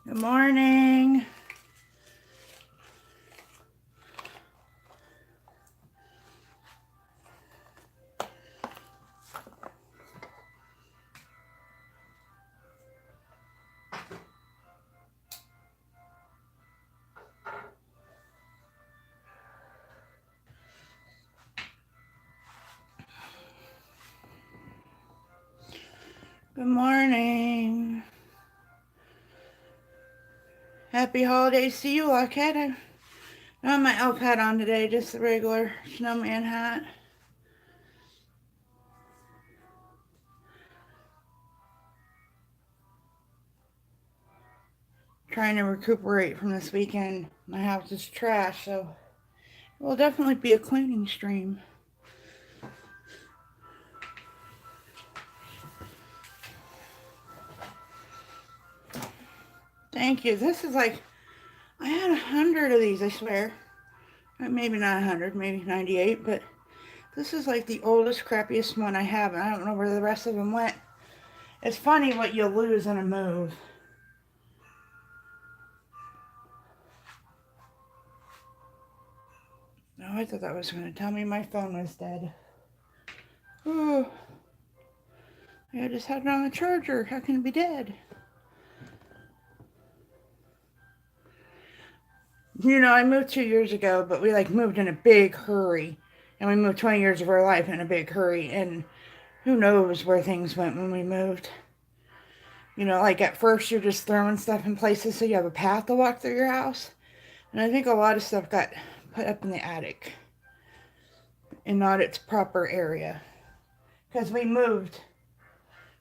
Good morning. Good morning. Happy holidays to you, Lockhead. I don't have my elf hat on today, just the regular snowman hat. Trying to recuperate from this weekend. My house is trash, so it will definitely be a cleaning stream. Thank you. This is like, I had 100 of these, I swear. Maybe not 100, maybe 98, but this is like the oldest, crappiest one I have, and I don't know where the rest of them went. It's funny what you'll lose in a move. Oh, I thought that was going to tell me my phone was dead. Oh, I just had it on the charger. How can it be dead? You know, I moved 2 years ago, but we moved in a big hurry. And we moved 20 years of our life in a big hurry. And who knows where things went when we moved. You know, like at first you're just throwing stuff in places so you have a path to walk through your house. And I think a lot of stuff got put up in the attic and not its proper area. Because we moved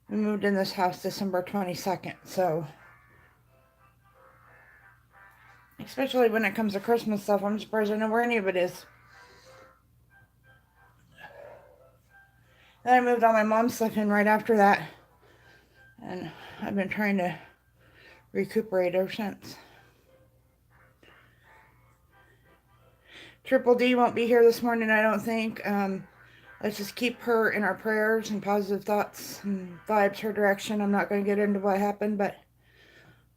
in this house December 22nd, so especially when it comes to Christmas stuff, I'm surprised I know where any of it is. Then I moved all my mom's stuff in right after that, and I've been trying to recuperate ever since. Triple D won't be here this morning, I don't think. Let's just keep her in our prayers and positive thoughts and vibes her direction. I'm not going to get into what happened, but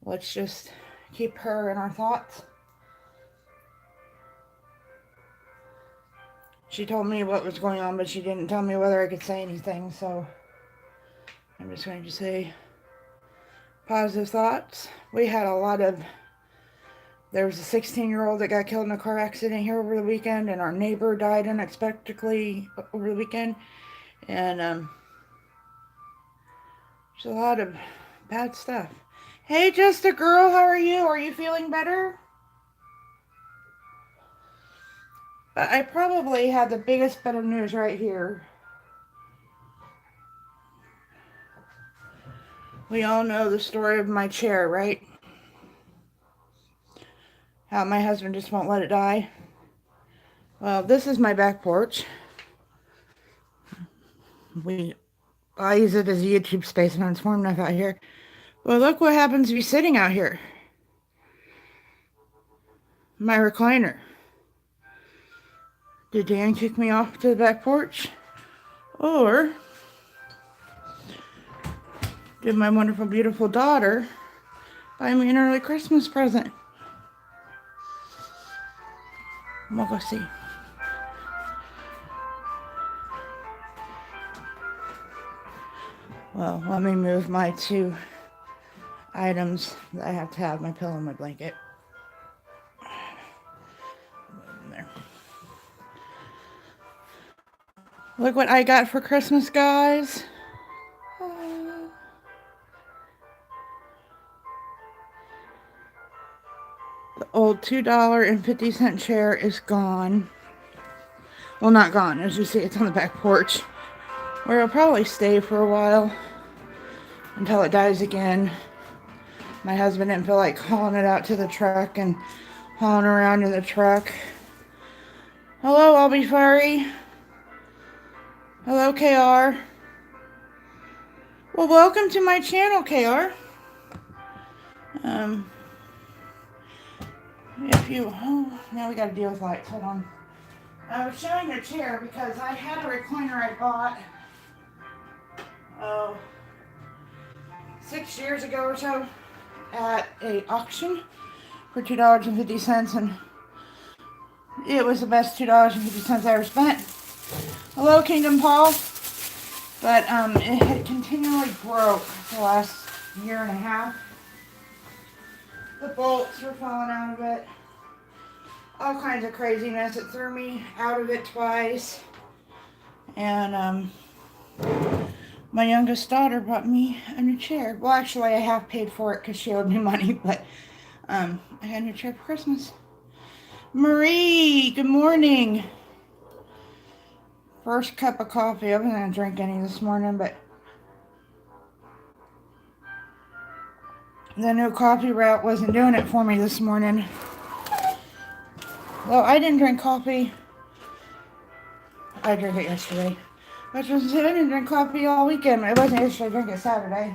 let's just keep her in our thoughts. She told me what was going on, but she didn't tell me whether I could say anything, so I'm just going to say positive thoughts. We had a lot of... There was a 16-year-old that got killed in a car accident here over the weekend, and our neighbor died unexpectedly over the weekend. And there's a lot of bad stuff. Hey, just a girl, how are you? Are you feeling better? But I probably have the biggest bit of news right here. We all know the story of my chair, right? How my husband just won't let it die. Well, this is my back porch. I use it as a YouTube space when it's warm enough out here. Well, look what happens if you're sitting out here. My recliner. Did Dan kick me off to the back porch? Or did my wonderful, beautiful daughter buy me an early Christmas present? We'll go see. Well, let me move my two items that I have to have, my pillow and my blanket. There. Look what I got for Christmas, guys. The old $2.50 chair is gone. Well, not gone. As you see, it's on the back porch, where it'll probably stay for a while until it dies again. My husband didn't feel like hauling it out to the truck and hauling around in the truck. Hello, I'll be furry. Hello, KR. Well, welcome to my channel, KR. Now we gotta deal with lights. Hold on. I was showing the chair because I had a recliner I bought 6 years ago or so at a auction for $2.50, and it was the best $2.50 I ever spent. Hello, Kingdom Paul. But it had continually broke for the last year and a half. The bolts were falling out of it. All kinds of craziness. It threw me out of it twice. And my youngest daughter bought me a new chair. Well, actually, I half paid for it because she owed me money, but I got a new chair for Christmas. Marie, good morning. First cup of coffee. I wasn't going to drink any this morning, but the new coffee route wasn't doing it for me this morning. Well, I didn't drink coffee. I drank it yesterday. I didn't drink coffee all weekend. It wasn't yesterday. I drank it Saturday.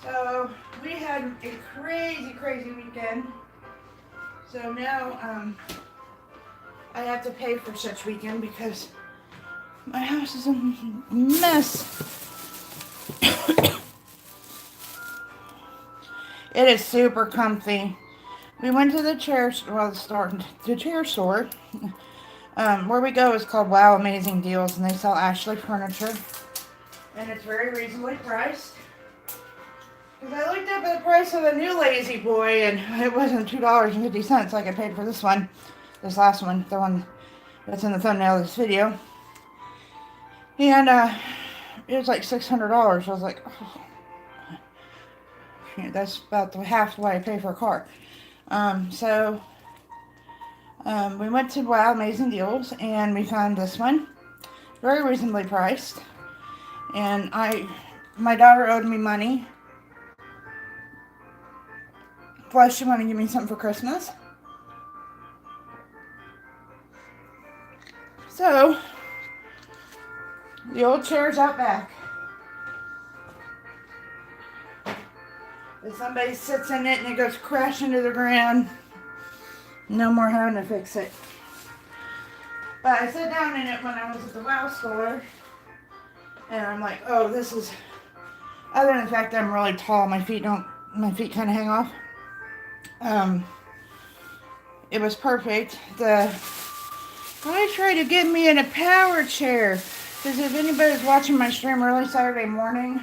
So we had a crazy weekend. So now I have to pay for such weekend because my house is a mess. It is super comfy. We went to the chair store. Where we go is called Wow Amazing Deals, and they sell Ashley furniture, and it's very reasonably priced. Because I looked up at the price of the new Lazy Boy, and it wasn't $2.50 like I paid for this last one, the one that's in the thumbnail of this video. And it was like $600. I was like, oh. Yeah, that's about half the way I pay for a car. We went to Wow Amazing Deals, and we found this one, very reasonably priced. And my daughter owed me money, plus she wanted to give me something for Christmas. So the old chair's out back. If somebody sits in it and it goes crashing to the ground, no more having to fix it. But I sat down in it when I was at the Wow store, and I'm like, oh, this is, other than the fact that I'm really tall, my feet kind of hang off. It was perfect. I tried to get me in a power chair, because if anybody's watching my stream early Saturday morning,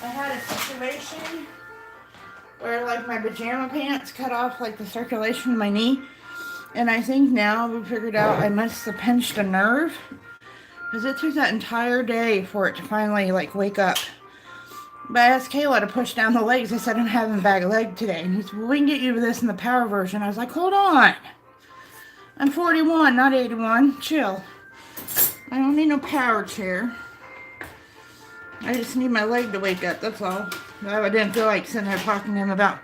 I had a situation where like my pajama pants cut off like the circulation in my knee, and I think now we figured out I must have pinched a nerve, because it took that entire day for it to finally like wake up. But I asked Kayla to push down the legs. I said, I'm having a bad leg today, and he said, well, we can get you this in the power version. I was like, hold on, I'm 41, not 81. Chill. I don't need no power chair. I just need my leg to wake up, that's all. I didn't feel like sitting there talking to him about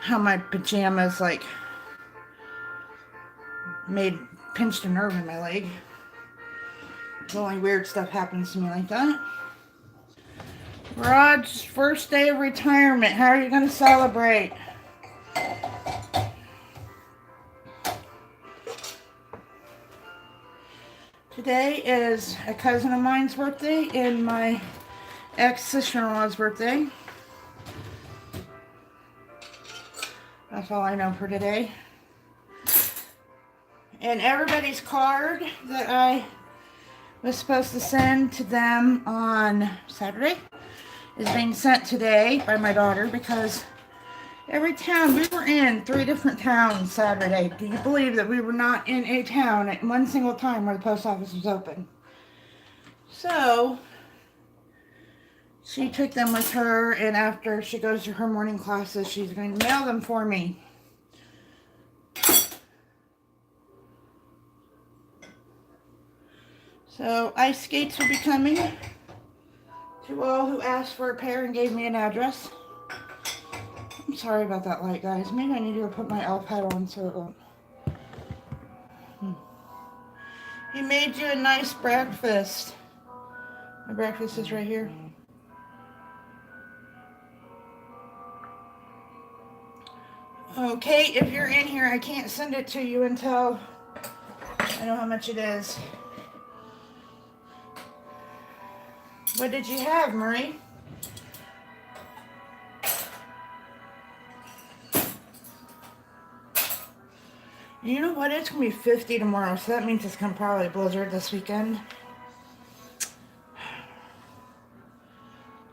how my pajamas, like, pinched a nerve in my leg. The only weird stuff happens to me like that. Rod's first day of retirement. How are you going to celebrate? Today is a cousin of mine's birthday and my ex-sister-in-law's birthday. That's all I know for today. And everybody's card that I was supposed to send to them on Saturday is being sent today by my daughter, because every town, we were in 3 different towns Saturday. Do you believe that we were not in a town at one single time where the post office was open? So she took them with her, and after she goes to her morning classes, she's going to mail them for me. So ice skates will be coming to all who asked for a pair and gave me an address. I'm sorry about that light, guys. Maybe I need to put my elf hat on so it won't. He made you a nice breakfast. My breakfast is right here. Okay, if you're in here, I can't send it to you until I know how much it is. What did you have, Marie? You know what? It's going to be 50 tomorrow, so that means it's going to probably blizzard this weekend.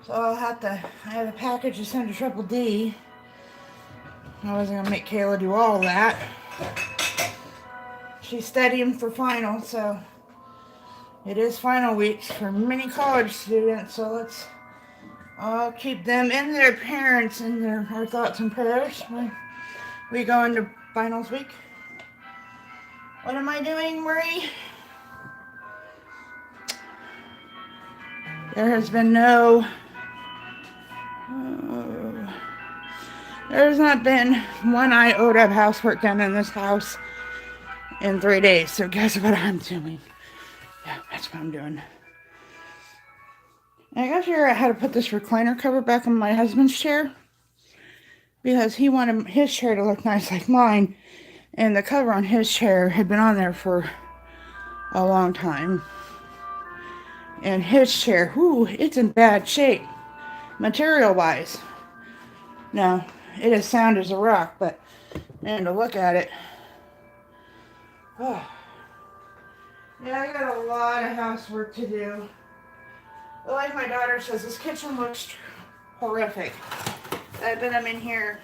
So I have a package to send to Triple D. I wasn't going to make Kayla do all that. She's studying for finals, so it is final weeks for many college students, so let's all keep them and their parents in our thoughts and prayers when we go into finals week. What am I doing, Marie? There has been there's not been one iota of housework done in this house in 3 days, so guess what I'm doing? Yeah, that's what I'm doing. And I got to figure out how to put this recliner cover back on my husband's chair, because he wanted his chair to look nice like mine, and the cover on his chair had been on there for a long time. And his chair, it's in bad shape, material-wise. Now, it is sound as a rock, but man, to look at it. Oh. Yeah, I got a lot of housework to do. But like my daughter says, this kitchen looks horrific. I've been in here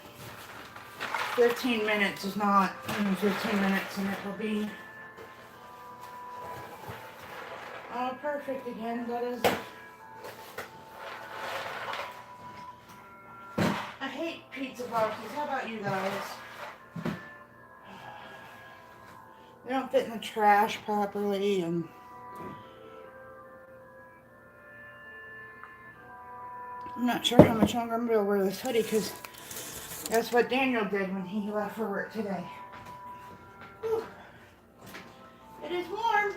15 minutes, if not 15 minutes, and it will be all perfect again. That is. I hate pizza boxes. How about you guys? They don't fit in the trash properly, and I'm not sure how much longer I'm going to wear this hoodie, because that's what Daniel did when he left for work today. Whew. It is warm.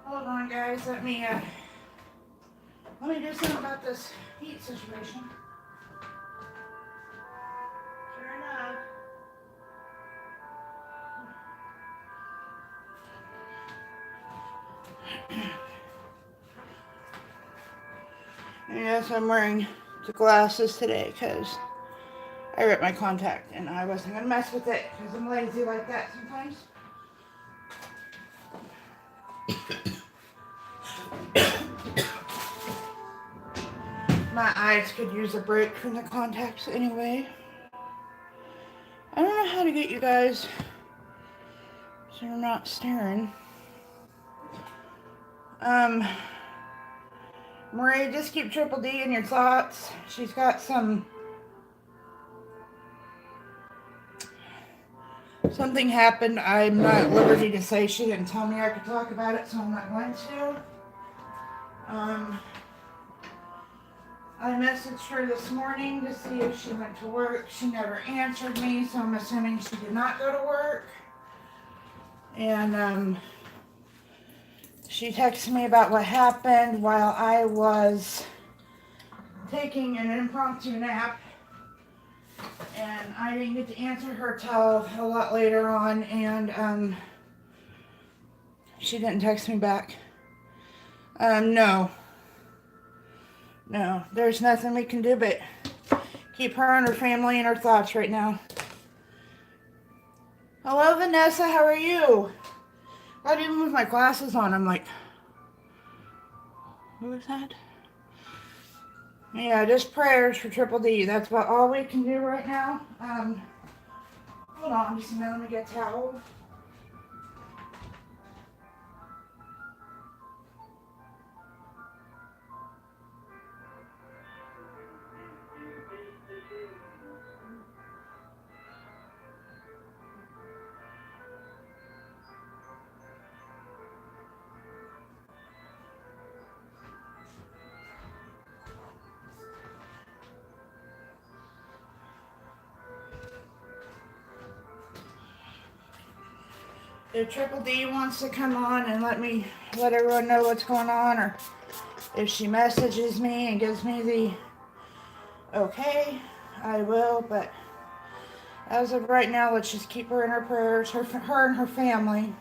Hold on, guys. Let me do something about this heat situation. Sure enough. And yes, I'm wearing the glasses today because I ripped my contact and I wasn't going to mess with it because I'm lazy like that sometimes. My eyes could use a break from the contacts anyway. I don't know how to get you guys so you're not staring. Marie, just keep Triple D in your thoughts. She's got something happened. I'm not at liberty to say. She didn't tell me I could talk about it, so I'm not going to. I messaged her this morning to see if she went to work. She never answered me, so I'm assuming she did not go to work. And she texted me about what happened while I was taking an impromptu nap. And I didn't get to answer her till a lot later on, and she didn't text me back. No, there's nothing we can do but keep her and her family in our thoughts right now. Hello, Vanessa, how are you? I didn't even move my glasses on. I'm like, who is that? Yeah, just prayers for Triple D. That's about all we can do right now. Hold on just a minute. Let me get a towel. If Triple D wants to come on and let everyone know what's going on, or if she messages me and gives me the okay, I will, but as of right now, let's just keep her in our prayers, her and her family.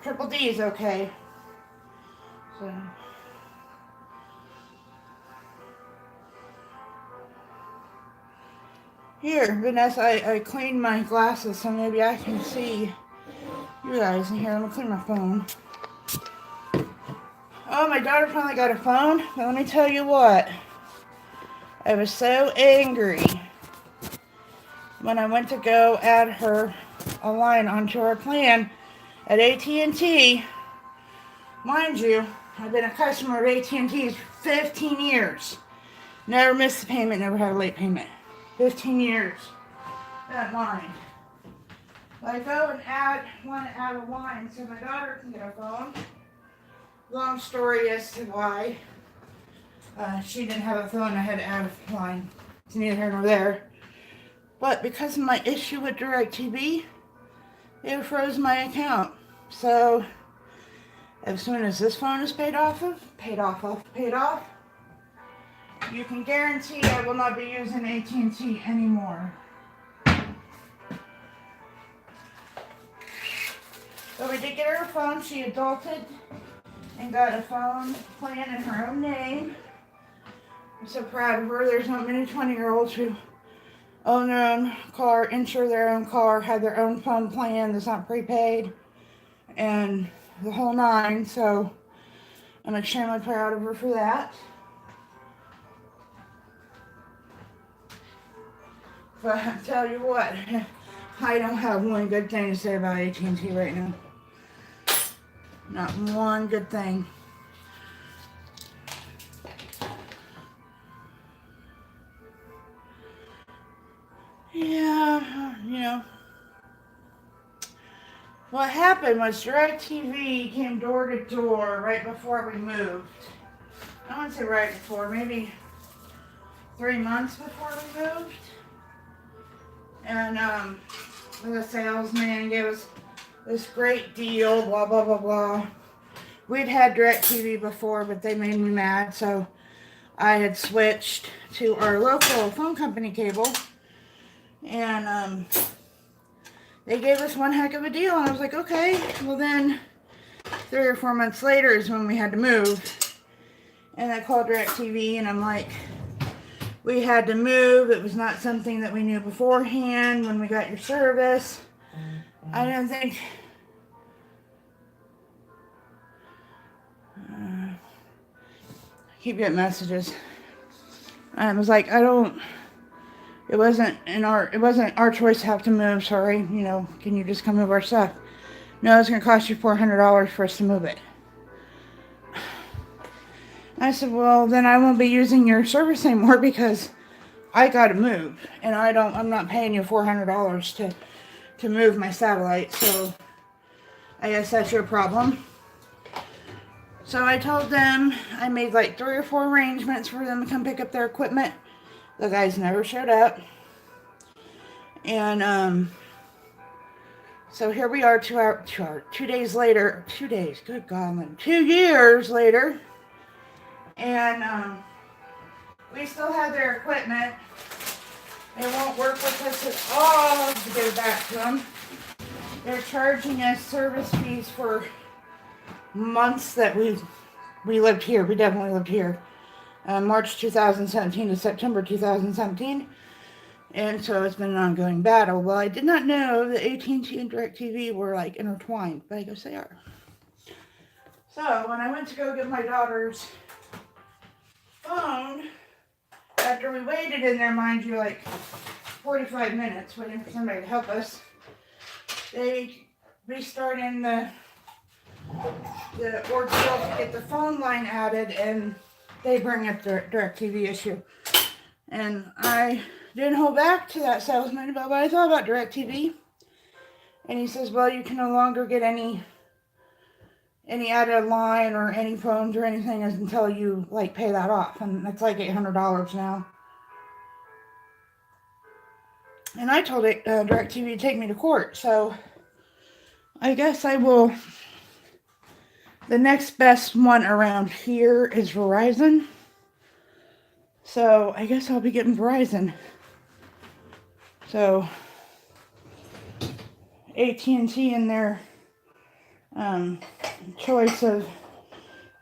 Triple D is okay. So. Here, Vanessa, I cleaned my glasses so maybe I can see you guys in here. I'm gonna clean my phone. Oh, my daughter finally got a phone. But let me tell you what. I was so angry when I went to go add her a line onto her plan at AT&T. Mind you, I've been a customer of AT&T for 15 years. Never missed a payment, never had a late payment. 15 years. That line. I go and want to add a line so my daughter can get a phone. Long story as to why she didn't have a phone, I had to add a line. It's neither here nor there. But because of my issue with DirecTV, it froze my account. So as soon as this phone is paid off, you can guarantee I will not be using AT&T anymore. But we did get her a phone. She adulted and got a phone plan in her own name. I'm so proud of her. There's not many 20-year-olds who own their own car, insure their own car, have their own phone plan that's not prepaid, and the whole nine. So I'm extremely proud of her for that. But I tell you what, I don't have one good thing to say about AT&T right now. Not one good thing. Yeah, you know. What happened was DirecTV came door to door right before we moved. I wouldn't say right before, maybe 3 months before we moved. And the salesman gave us this great deal, blah, blah, blah, blah. We'd had DirecTV before, but they made me mad, so I had switched to our local phone company cable. And they gave us one heck of a deal, and I was like, okay. Well, then 3 or 4 months later is when we had to move. And I called DirecTV, and I'm like, we had to move. It was not something that we knew beforehand when we got your service. I didn't think... keep getting messages. I was like, it wasn't our choice to have to move. Sorry, can you just come move our stuff? No, it's going to cost you $400 for us to move it. I said, well, then I won't be using your service anymore because I got to move, and I'm not paying you $400 to move my satellite. So I guess that's your problem. So I told them I made like 3 or 4 arrangements for them to come pick up their equipment. The guys never showed up. And so here we are 2 days later. 2 days, good God, man. 2 years later. And we still have their equipment. They won't work with us at all to get it back to them. They're charging us service fees for months that we lived here. We definitely lived here. March 2017 to September 2017. And so it's been an ongoing battle. Well, I did not know that AT&T and DirecTV were like intertwined, but I guess they are. So when I went to go get my daughter's phone, after we waited in there, mind you, like 45 minutes waiting for somebody to help us, they restarted the ordeal to get the phone line added, and they bring up the DirecTV issue. And I didn't hold back to that salesman about what I thought about DirecTV. And he says, well, you can no longer get any added line or any phones or anything until you pay that off. And that's like $800 now. And I told DirecTV to take me to court. So I guess I will. The next best one around here is Verizon. So I guess I'll be getting Verizon. So AT&T and their um, choice of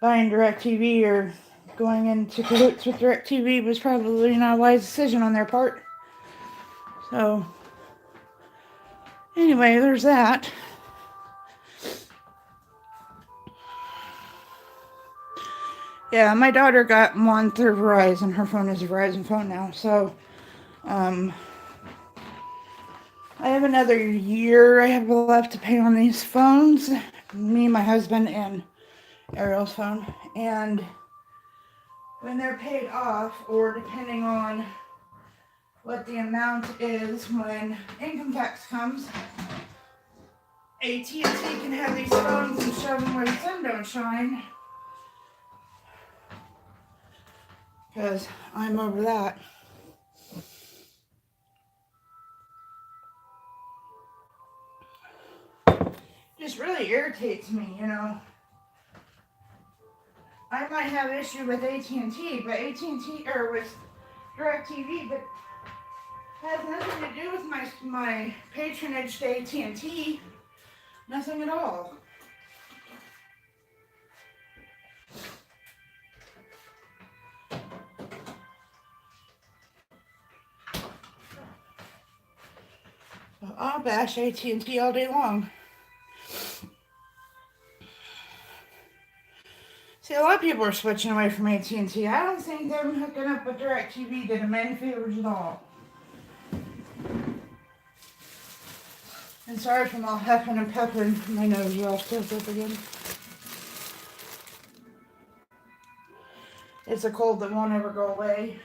buying DirecTV or going into cahoots with DirecTV was probably not a wise decision on their part. So, anyway, there's that. Yeah, my daughter got one through Verizon. Her phone is a Verizon phone now. So, I have another year I have left to pay on these phones. Me, my husband, and Ariel's phone. And when they're paid off, or depending on what the amount is when income tax comes, AT&T can have these phones and show them where the sun don't shine. Because I'm over that. Just really irritates me, you know. I might have issue with AT&T, but AT&T, or with DirecTV, but has nothing to do with my patronage to AT&T. Nothing at all. So I'll bash AT&T all day long. See, a lot of people are switching away from AT&T. I don't think them hooking up with DirecTV did them any favors at all. And sorry for all huffing and puffing. My nose is all stuffed up again. It's a cold that won't ever go away.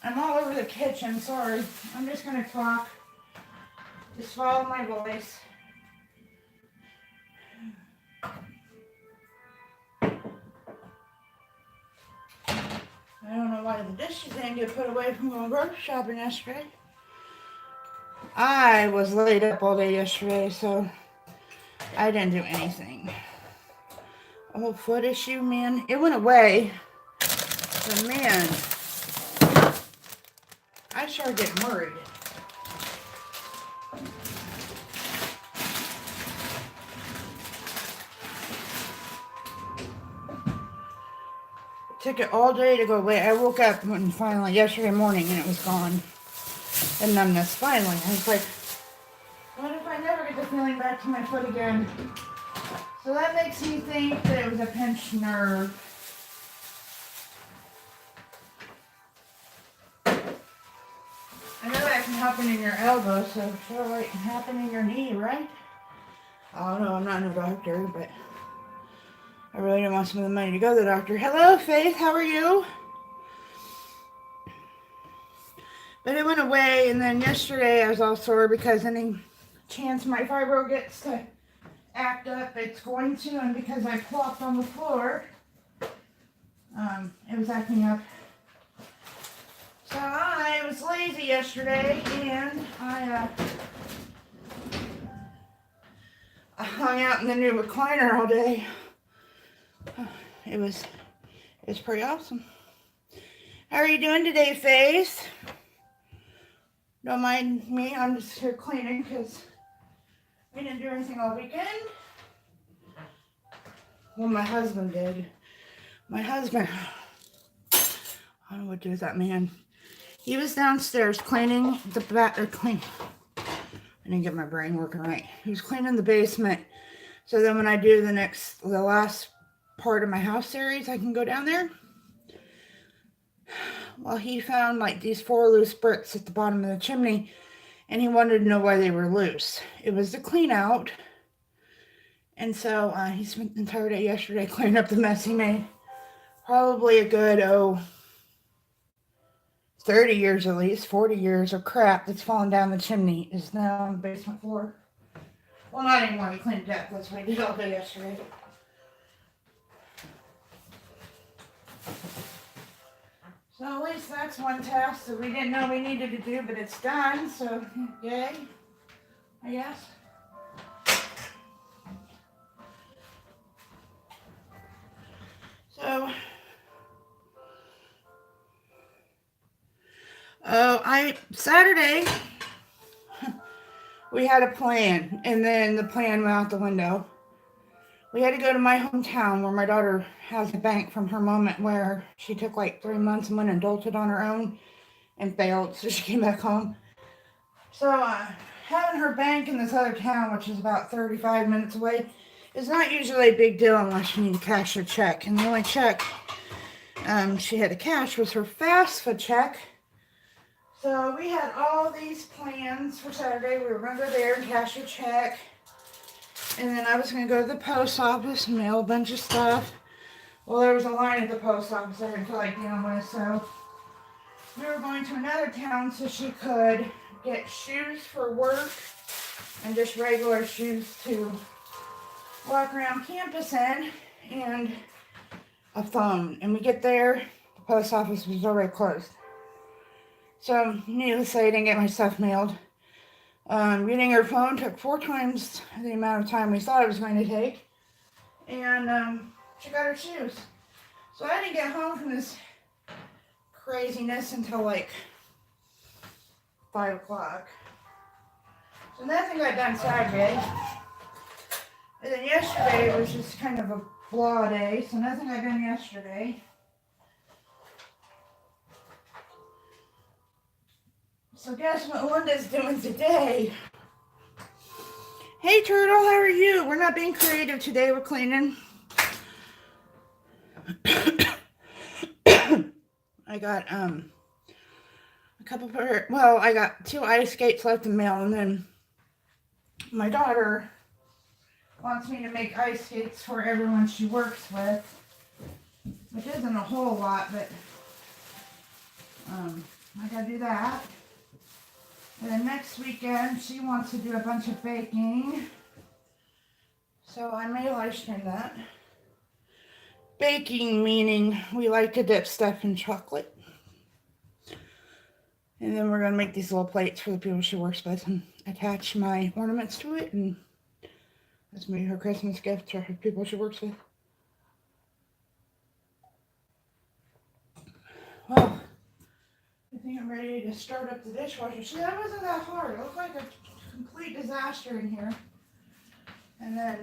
I'm all over the kitchen, sorry. I'm just going to talk. Just follow my voice. I don't know why the dishes didn't get put away from going grocery shopping yesterday. I was laid up all day yesterday, so I didn't do anything. A whole foot issue, man. It went away. But man, I started getting worried. It took it all day to go away. I woke up when finally yesterday morning and it was gone. The numbness finally. I was like, what if I never get the feeling back to my foot again? So that makes me think that it was a pinched nerve. I know that can happen in your elbow, so sure it can happen in your knee, right? I don't know, I'm not a doctor, but I really don't want some of the money to go to the doctor. Hello, Faith, how are you? But it went away, and then yesterday I was all sore because any chance my fibro gets to act up, it's going to, and because I plopped on the floor, it was acting up. So I was lazy yesterday, and I hung out in the new recliner all day. It was pretty awesome. How are you doing today, Faith? Don't mind me, I'm just here cleaning because we didn't do anything all weekend. Well, my husband did. My husband, I don't know what to do with that man. He was downstairs cleaning the back, I didn't get my brain working right. He was cleaning the basement. So then when I do the last part of my house series, I can go down there. Well, he found like these 4 loose bricks at the bottom of the chimney, and he wanted to know why they were loose. It was the clean out. And so he spent the entire day yesterday cleaning up the mess he made. Probably a good, 30 years at least, 40 years of crap that's fallen down the chimney is now on the basement floor. Well, not anymore. He cleaned it up. That's what he did all day yesterday. So at least that's one task that we didn't know we needed to do, but it's done. So, yay, I guess. So, Saturday, we had a plan, and then the plan went out the window. We had to go to my hometown where my daughter has a bank from her moment where she took like 3 months and went and adulted on her own and failed, so she came back home. So, having her bank in this other town, which is about 35 minutes away, is not usually a big deal unless you need to cash a check. And the only check she had to cash was her FAFSA check. So we had all these plans for Saturday. We were going to go there and cash a check. And then I was going to go to the post office and mail a bunch of stuff. Well, there was a line at the post office I didn't feel like dealing with, so we were going to another town so she could get shoes for work and just regular shoes to walk around campus in, and a phone. And we get there, the post office was already closed. So, needless to say, I didn't get my stuff mailed. Getting her phone took 4 times the amount of time we thought it was going to take. And she got her shoes. So I didn't get home from this craziness until like 5 o'clock. So nothing got done Saturday. And then yesterday was just kind of a blah day, so nothing got done yesterday. So guess what Linda's doing today? Hey Turtle, how are you? We're not being creative today, we're cleaning. I got a couple I got 2 ice skates left in mail, and then my daughter wants me to make ice skates for everyone she works with, which isn't a whole lot, but I gotta do that. And then next weekend, she wants to do a bunch of baking. So I may live stream that. Baking meaning we like to dip stuff in chocolate. And then we're going to make these little plates for the people she works with and attach my ornaments to it. And that's maybe her Christmas gift to her people she works with. Well, I think I'm ready to start up the dishwasher. See, that wasn't that hard. It looked like a complete disaster in here. And then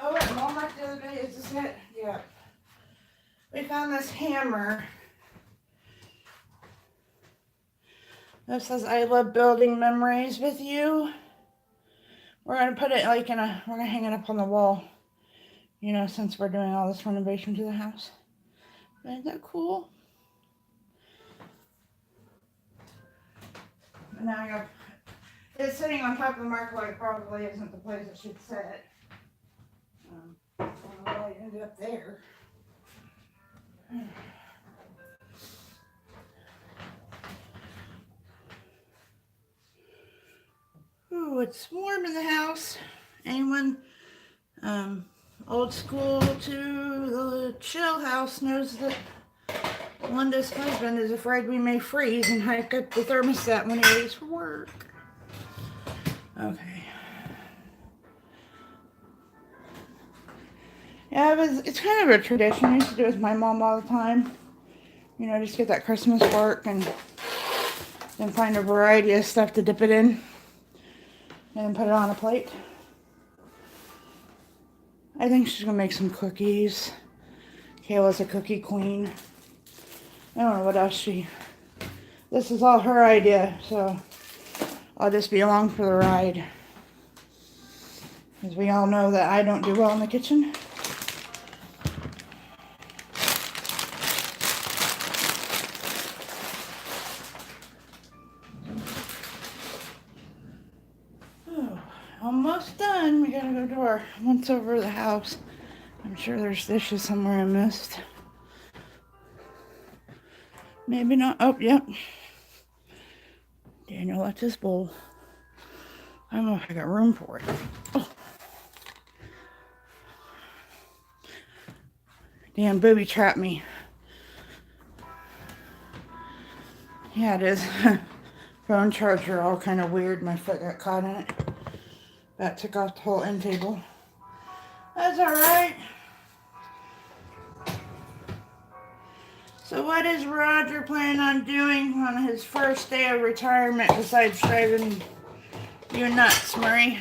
oh, at Walmart the other day, is this it? Yeah. We found this hammer that says, I love building memories with you. We're going to put it like we're going to hang it up on the wall. You know, since we're doing all this renovation to the house. Isn't that cool? And now it's sitting on top of the microwave. Probably isn't the place it should sit. I don't know why it ended up there. Ooh, it's warm in the house. Anyone old school to the chill house knows that Linda's husband is afraid we may freeze and hike up the thermostat when he leaves for work. Okay. Yeah, it's kind of a tradition I used to do with my mom all the time. You know, just get that Christmas bark and then find a variety of stuff to dip it in and put it on a plate. I think she's going to make some cookies. Kayla's a cookie queen. I don't know what else this is all her idea, so I'll just be along for the ride. Because we all know that I don't do well in the kitchen. Oh, almost done. We gotta go to our once over the house. I'm sure there's dishes somewhere I missed. Maybe not. Oh, yep. Daniel left his bowl. I don't know if I got room for it. Oh. Damn, booby trapped me. Yeah, it is. Phone charger all kind of weird. My foot got caught in it. That took off the whole end table. That's alright. what is Roger planning on doing on his first day of retirement besides driving you nuts, Murray?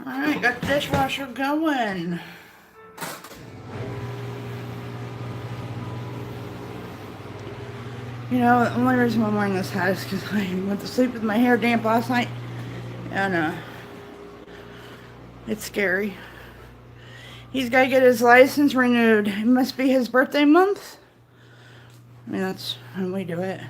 Alright, got the dishwasher going. You know, the only reason I'm wearing this hat is because I went to sleep with my hair damp last night. And, it's scary. He's got to get his license renewed. It must be his birthday month. I mean, that's when we do it.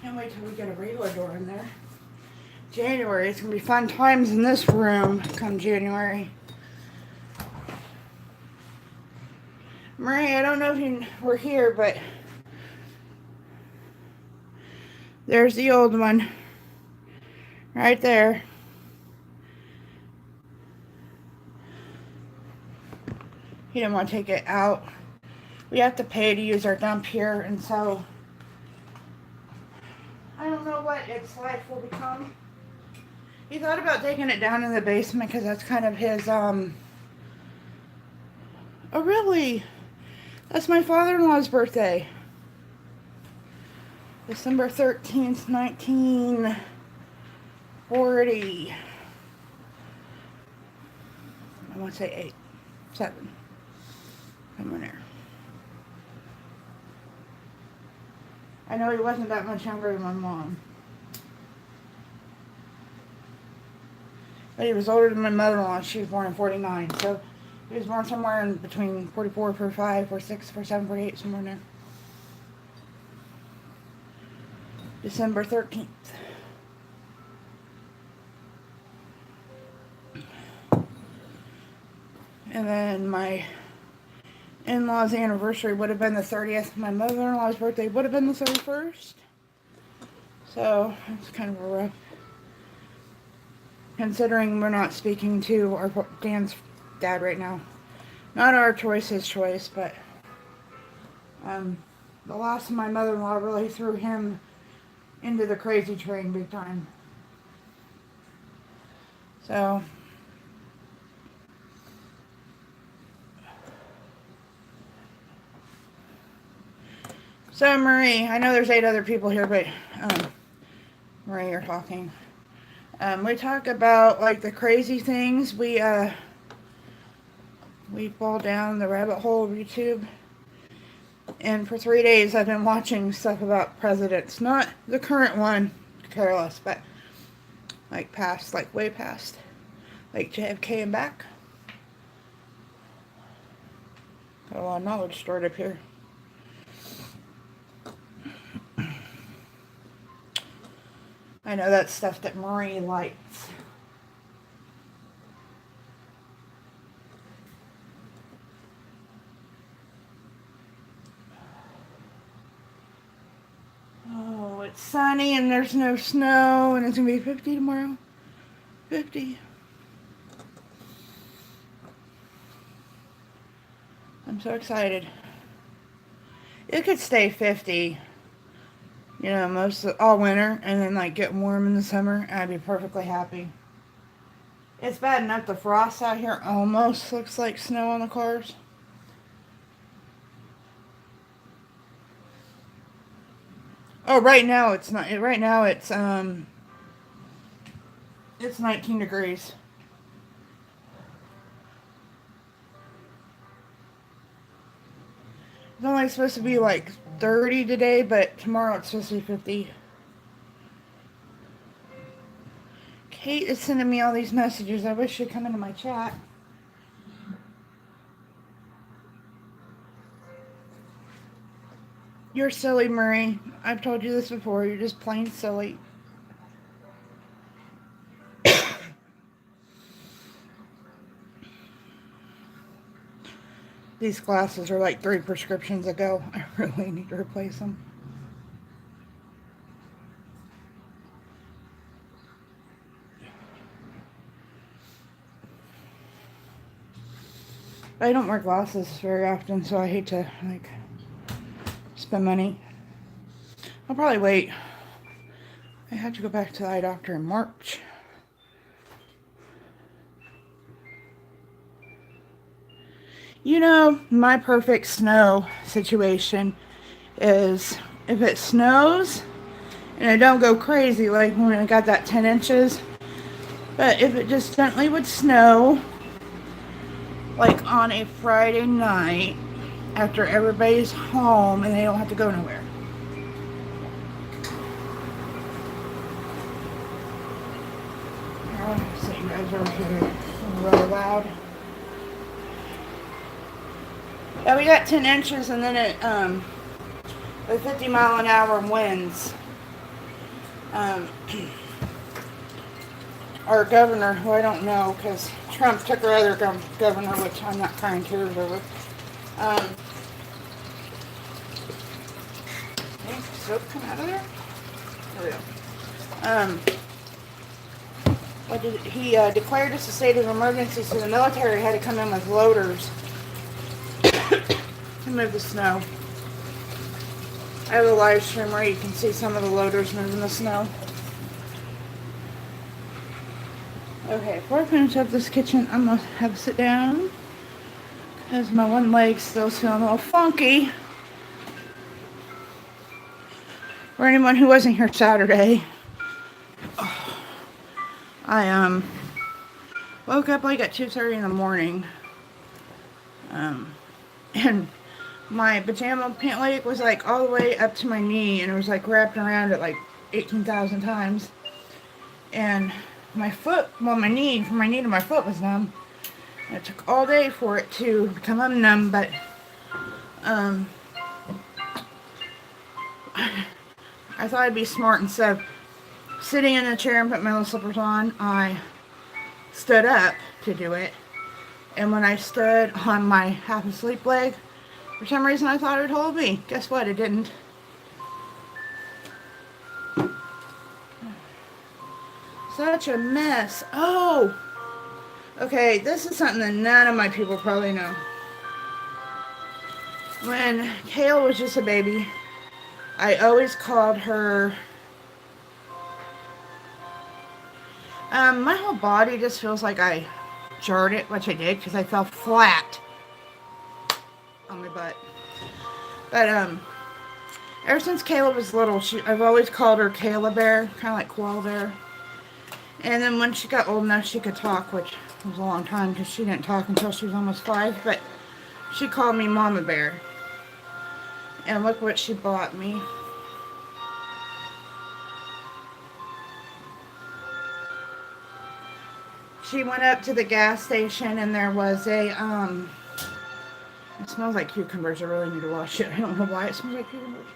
Can't wait till we get a regular door in there. January, it's going to be fun times in this room come January. Marie, I don't know if you were here, but there's the old one. Right there. He didn't want to take it out. We have to pay to use our dump here, and so I don't know what its life will become. He thought about taking it down in the basement because that's kind of his, Oh, really? That's my father-in-law's birthday. December 13th, 1940. I want to say 8, 7. Somewhere there. I know he wasn't that much younger than my mom. But he was older than my mother-in-law. She was born in 49. So he was born somewhere in between 44, 45, 46, 47, 48, somewhere in there. December 13th. And then my in-law's anniversary would have been the 30th. My mother-in-law's birthday would have been the 31st. So it's kind of a rough. Considering we're not speaking to our Dan's dad right now. Not our choice, his choice, but the loss of my mother-in-law really threw him into the crazy train big time. So Marie, I know there's 8 other people here, but Marie, you're talking. We talk about like the crazy things we fall down the rabbit hole of YouTube. And for 3 days I've been watching stuff about presidents. Not the current one, careless, but like past, like way past. Like JFK and back. Got a lot of knowledge stored up here. I know that's stuff that Marie likes. Oh, it's sunny and there's no snow and it's going to be 50 tomorrow. 50. I'm so excited. It could stay 50. You know, all winter, and then like get warm in the summer, and I'd be perfectly happy. It's bad enough the frost out here almost looks like snow on the cars. Oh, right now it's not. Right now it's 19 degrees. It's only supposed to be like 30 today, but tomorrow it's supposed to be 50. Kate is sending me all these messages. I wish she'd come into my chat. You're silly, Murray. I've told you this before. You're just plain silly. These glasses are like 3 prescriptions ago. I really need to replace them. I don't wear glasses very often, so I hate to, like, spend money. I'll probably wait. I have to go back to the eye doctor in March. You know, my perfect snow situation is if it snows and it don't go crazy like when I got that 10 inches, but if it just gently would snow like on a Friday night after everybody's home and they don't have to go nowhere. Oh, so you guys are here really loud. Yeah, we got 10 inches and then it, with 50-mile-an-hour winds. Our governor, who I don't know because Trump took our other governor, which I'm not crying tears over. Any soap come out of there? There we go. He declared this a state of emergency, so the military had to come in with loaders to move the snow. I have a live stream where you can see some of the loaders moving the snow. Okay, before I finish up this kitchen, I'm going to have to sit down because my one leg's still feeling a little funky. For anyone who wasn't here Saturday, I woke up like at 2:30 in the morning, and my pajama pant leg was like all the way up to my knee, and it was like wrapped around it like 18,000 times, and my foot, well, my knee, from my knee to my foot was numb. And it took all day for it to become unnumb, but I thought I'd be smart. Instead of sitting in the chair and putting my little slippers on, I stood up to do it. And when I stood on my half asleep leg, for some reason I thought it would hold me. Guess what? It didn't. Such a mess. Oh! Okay, this is something that none of my people probably know. When Kayla was just a baby, I always called her... my whole body just feels like I jarred it, which I did, because I fell flat on my butt. But, ever since Kayla was little, I've always called her Kayla Bear, kind of like Koala Bear. And then when she got old enough, she could talk, which was a long time because she didn't talk until she was almost 5. But she called me Mama Bear. And look what she bought me. She went up to the gas station and there was a, it smells like cucumbers. I really need to wash it. I don't know why it smells like cucumbers.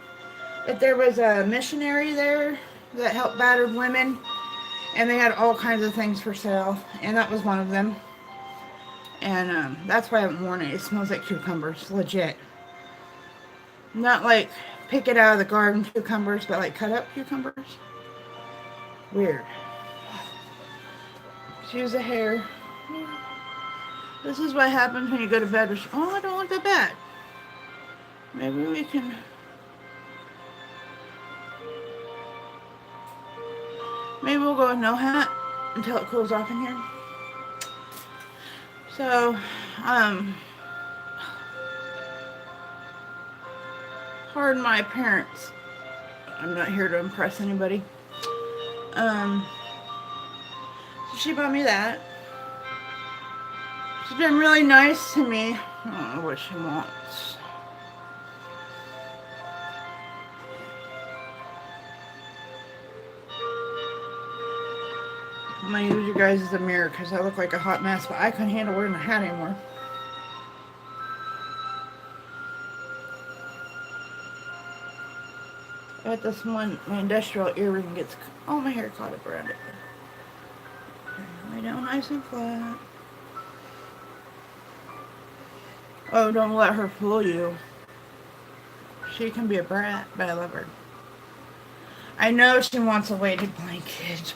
But there was a missionary there that helped battered women. And they had all kinds of things for sale. And that was one of them. And that's why I haven't worn it. It smells like cucumbers. Legit. Not like pick it out of the garden cucumbers, but like cut up cucumbers. Weird. Choose a hair. This is what happens when you go to bed with... Oh, I don't want that bad. Maybe we can... Maybe we'll go with no hat until it cools off in here. So, pardon my appearance. I'm not here to impress anybody. So she bought me that. She's been really nice to me. I don't know what she wants. I'm going to use you guys as a mirror because I look like a hot mess, but I couldn't handle wearing a hat anymore. I got this one, my industrial earring gets all my hair caught up around it. Lay down nice and flat. Oh, don't let her fool you. She can be a brat, but I love her. I know she wants a weighted blanket.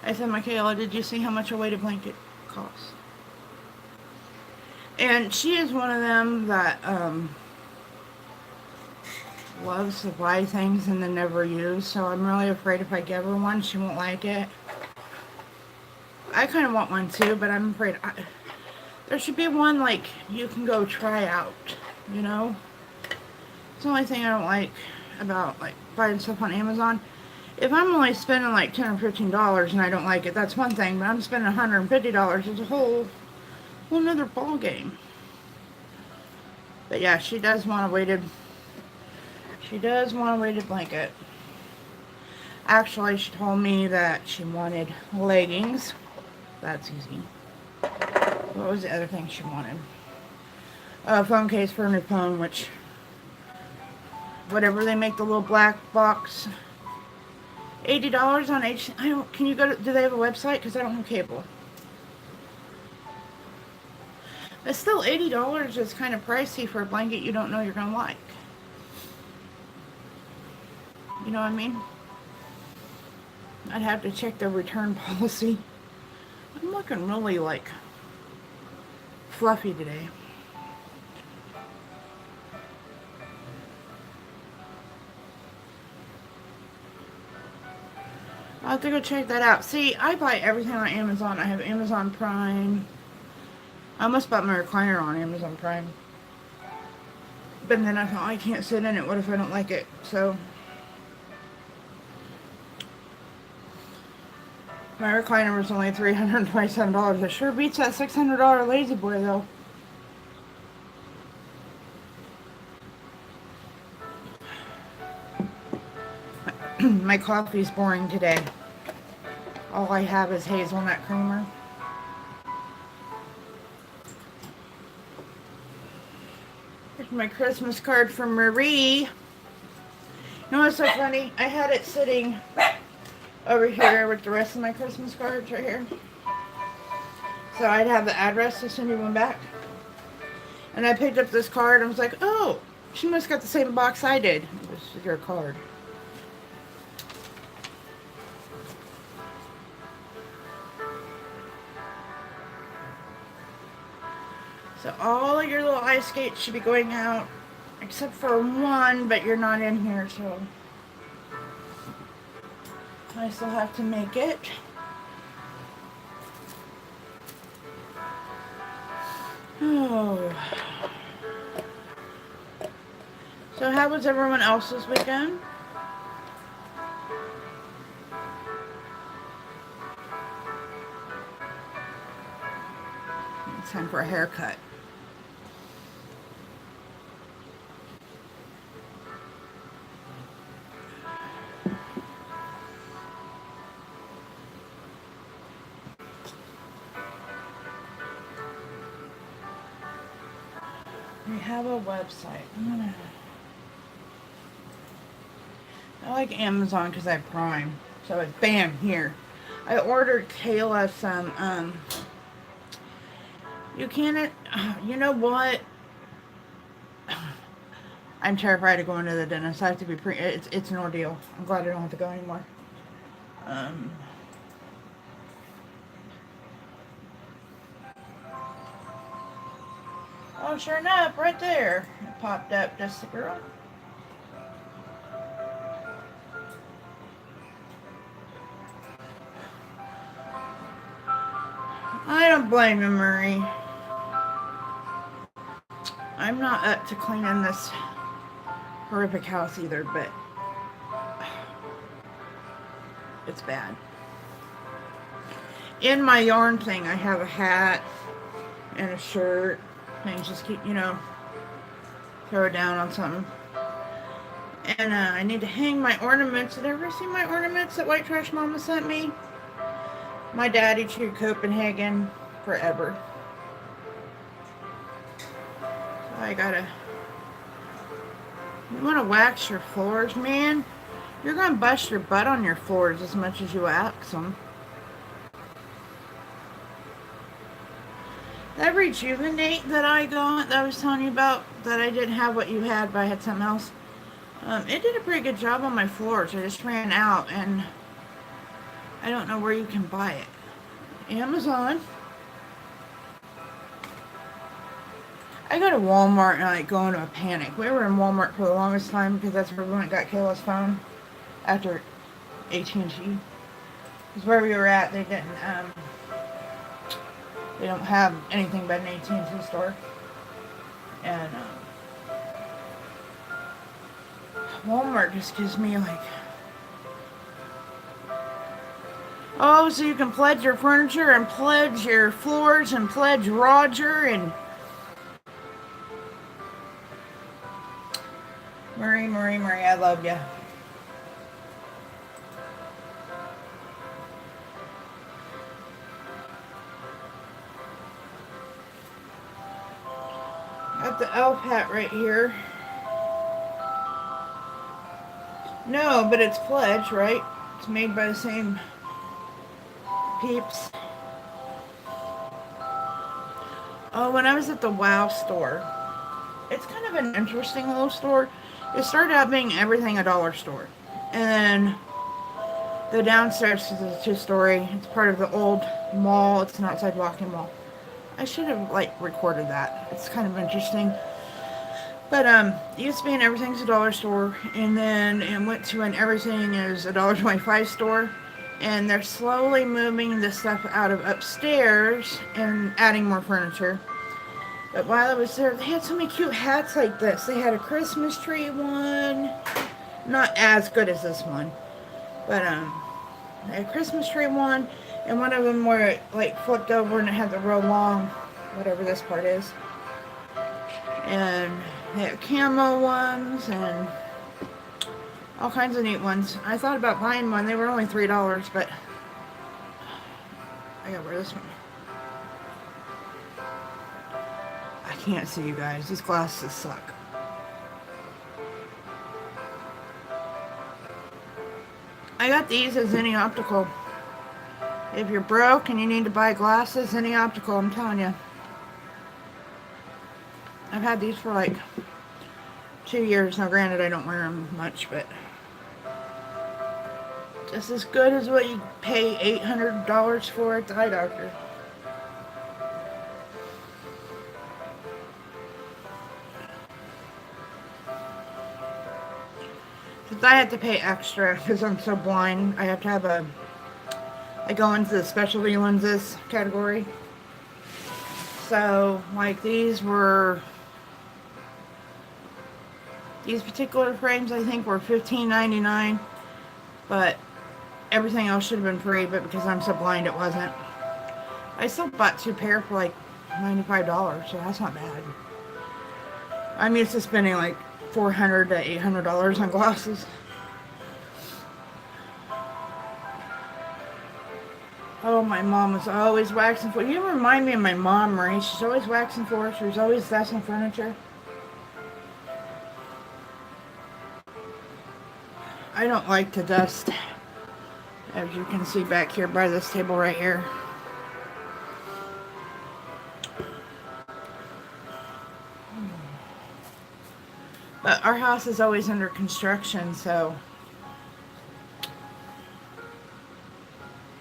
I said, Michaela, did you see how much a weighted blanket costs? And she is one of them that loves to buy things and then never use. So I'm really afraid if I give her one, she won't like it. I kind of want one too, but I'm afraid there should be one like you can go try out. You know, it's the only thing I don't like about like buying stuff on Amazon. If I'm only spending like $10 or $15 and I don't like it, that's one thing. But I'm spending $150. It's a whole nother ball game. But yeah, she does want a weighted. She does want a weighted blanket. Actually, she told me that she wanted leggings. That's easy. What was the other thing she wanted? A phone case for a new phone, which whatever they make the little black box. $80 on H. I don't. Can you go to? Do they have a website? Because I don't have cable. But still, $80 is kind of pricey for a blanket you don't know you're gonna like. You know what I mean? I'd have to check their return policy. I'm looking really like fluffy today. I'll have to go check that out. See, I buy everything on Amazon. I have Amazon Prime. I almost bought my recliner on Amazon Prime. But then I thought, I can't sit in it. What if I don't like it? So, my recliner was only $327. It sure beats that $600 Lazy Boy, though. My coffee's boring today. All I have is hazelnut creamer. Here's my Christmas card from Marie. You know what's so funny? I had it sitting over here with the rest of my Christmas cards right here. So I'd have the address to send you one back. And I picked up this card and was like, oh, she must have got the same box I did. This is your card. So all of your little ice skates should be going out, except for one, but you're not in here, so I still have to make it. Oh. So how was everyone else's weekend? It's time for a haircut. We have a website. I like Amazon because I have Prime. So it's bam, here. I ordered Kayla some, you can't, you know what? I'm terrified of going to the dentist. I have to be it's an ordeal. I'm glad I don't have to go anymore. Oh, sure enough, right there. It popped up, just the girl. I don't blame you, Murray. I'm not up to cleaning this horrific house either, but it's bad. In my yarn thing, I have a hat and a shirt. And just keep, throw it down on something. And I need to hang my ornaments. Did I ever see my ornaments that White Trash Mama sent me? My daddy chewed Copenhagen forever. So I gotta... You want to wax your floors, man? You're gonna bust your butt on your floors as much as you wax them. That Rejuvenate that I got, that I was telling you about, that I didn't have what you had, but I had something else. It did a pretty good job on my floors. I just ran out, and I don't know where you can buy it. Amazon. I go to Walmart and I like go into a panic. We were in Walmart for the longest time because that's where we went and got Kayla's phone after AT&T. Because where we were at, they don't have anything but an AT&T store. And Walmart just gives me like, oh, so you can pledge your furniture and pledge your floors and pledge Roger and Marie, I love you. Got the elf hat right here. No, but it's pledge, right? It's made by the same peeps. Oh, when I was at the WoW store, it's kind of an interesting little store. It started out being everything a dollar store. And then the downstairs is a two-story. It's part of the old mall. It's an outside walking mall. I should have like recorded that. It's kind of interesting. But it used to be an everything's a dollar store, and then it went to an everything is $1.25 store. And they're slowly moving the stuff out of upstairs and adding more furniture. But while I was there, they had so many cute hats like this. They had a Christmas tree one, not as good as this one, but they had a Christmas tree one, and one of them where it like flipped over and it had the real long, whatever this part is. And they had camo ones and all kinds of neat ones. I thought about buying one. They were only $3, but I gotta wear this one. I can't see you guys. These glasses suck. I got these as Any Optical. If you're broke and you need to buy glasses, Any Optical, I'm telling you. I've had these for like 2 years. Now granted, I don't wear them much, but just as good as what you pay $800 for at the eye doctor. Since I have to pay extra because I'm so blind, I have to have I go into the specialty lenses category. So, like these particular frames I think were $15.99, but everything else should have been free, but because I'm so blind it wasn't. I still bought 2 pair for like $95, so that's not bad. I'm used to spending like $400 to $800 on glasses. Oh, my mom was always waxing floors. You remind me of my mom, Marie. She's always waxing floors. She's always dusting furniture. I don't like to dust, as you can see back here by this table right here. But our house is always under construction, so.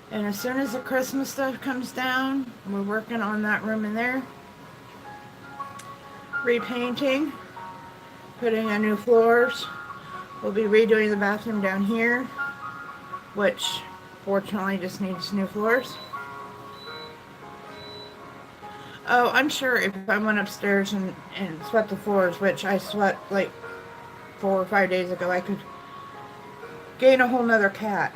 And as soon as the Christmas stuff comes down, we're working on that room in there. Repainting, putting in new floors. We'll be redoing the bathroom down here, which fortunately just needs new floors. Oh, I'm sure if I went upstairs and swept the floors, which I swept like 4 or 5 days ago, I could gain a whole nother cat.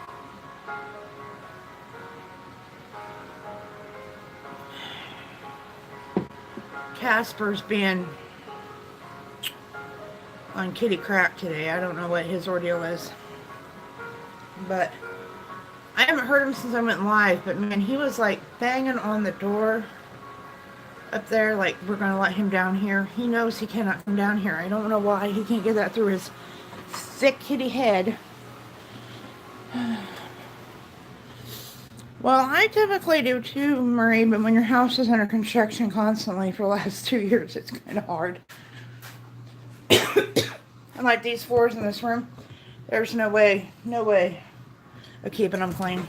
Casper's being on kitty crack today. I don't know what his ordeal is. But I haven't heard him since I went live, but man, he was like banging on the door up there like we're going to let him down here. He knows he cannot come down here. I don't know why he can't get that through his thick kitty head. Well, I typically do too, Marie, but when your house is under construction constantly for the last 2 years, it's kind of hard. And like these floors in this room, there's no way of keeping them clean.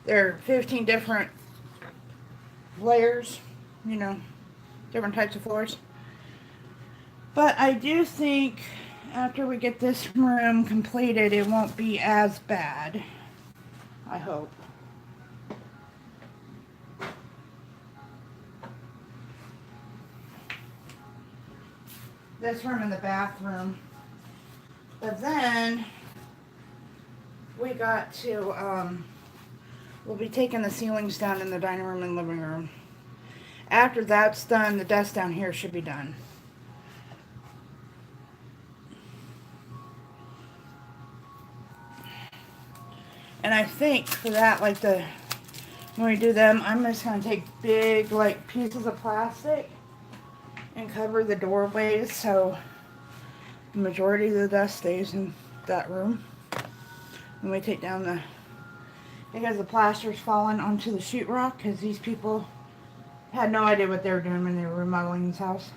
There are 15 different layers, you know, different types of floors. But I do think after we get this room completed, it won't be as bad. I hope. This room and the bathroom. But then we got to, we'll be taking the ceilings down in the dining room and living room. After that's done, the desk down here should be done. And I think for that, like when we do them, I'm just going to take big, like, pieces of plastic and cover the doorways so the majority of the dust stays in that room. When we take down because the plaster's fallen onto the sheetrock because these people had no idea what they were doing when they were remodeling this house.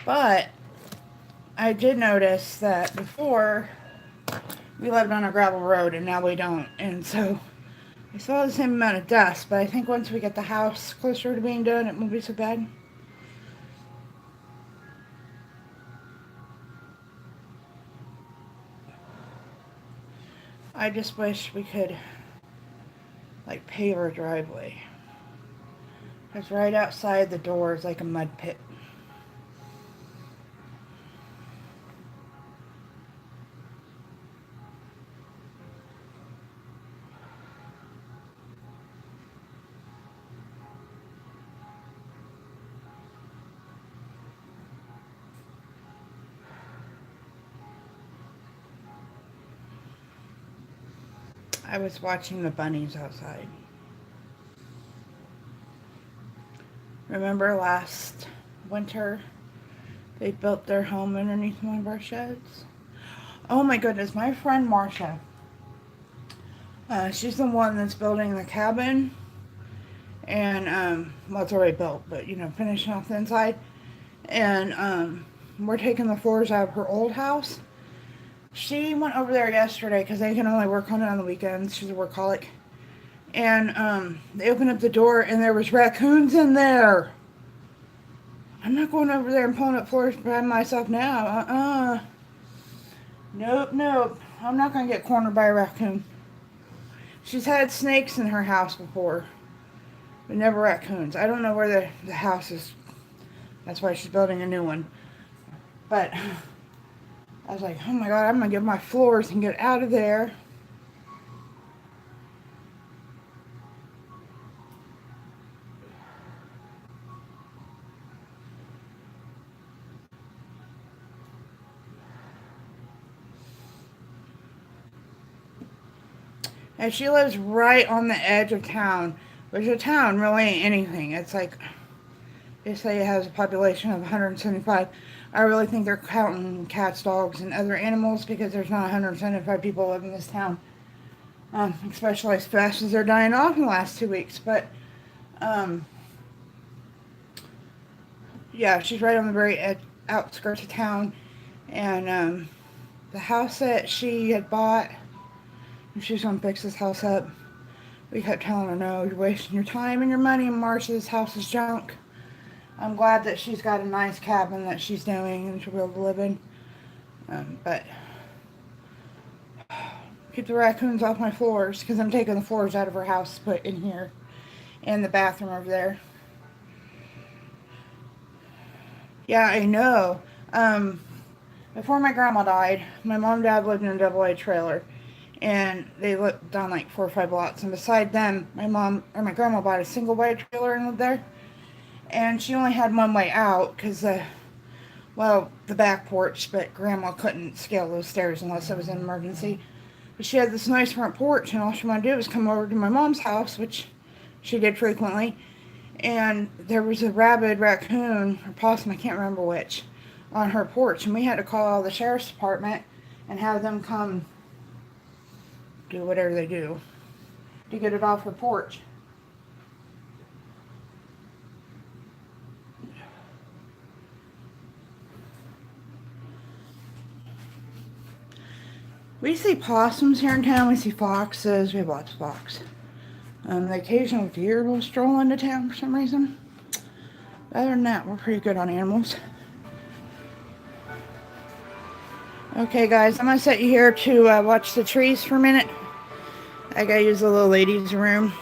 But I did notice that before we lived on a gravel road and now we don't. And so we still have the same amount of dust, but I think once we get the house closer to being done, it won't be so bad. I just wish we could, like, pave our driveway. Because right outside the door is like a mud pit. I was watching the bunnies outside. Remember last winter, they built their home underneath one of our sheds? Oh my goodness, my friend Marcia, she's the one that's building the cabin, and, well, it's already built, but, you know, finishing off the inside, and, we're taking the floors out of her old house. She went over there yesterday because they can only work on it on the weekends. She's a workaholic. And they opened up the door and there was raccoons in there. I'm not going over there and pulling up floors by myself now. Nope. I'm not going to get cornered by a raccoon. She's had snakes in her house before, but never raccoons. I don't know where the house is. That's why she's building a new one. But I was like, oh my God, I'm going to get my floors and get out of there. And she lives right on the edge of town, which a town really ain't anything. It's like, they say it has a population of 175. I really think they're counting cats, dogs, and other animals because there's not 175 people living in this town. Especially as fast as they're dying off in the last 2 weeks. But, yeah, she's right on the very outskirts of town. And the house that she had bought, she's going to fix this house up. We kept telling her, no, you're wasting your time and your money, and Marcia, this house is junk. I'm glad that she's got a nice cabin that she's doing and she'll be able to live in. But keep the raccoons off my floors because I'm taking the floors out of her house to put in here and the bathroom over there. Yeah, I know. Before my grandma died, my mom and dad lived in a double-A trailer. And they lived down like 4 or 5 lots. And beside them, my grandma bought a single-wide trailer and lived there. And she only had one way out because, the back porch, but Grandma couldn't scale those stairs unless it was an emergency. But she had this nice front porch, and all she wanted to do was come over to my mom's house, which she did frequently. And there was a rabid raccoon, or possum, I can't remember which, on her porch. And we had to call the sheriff's department and have them come do whatever they do to get it off her porch. We see possums here in town. We see foxes. We have lots of fox. The occasional deer will stroll into town for some reason. Other than that, we're pretty good on animals. Okay, guys, I'm going to set you here to watch the trees for a minute. I got to use the little lady's room.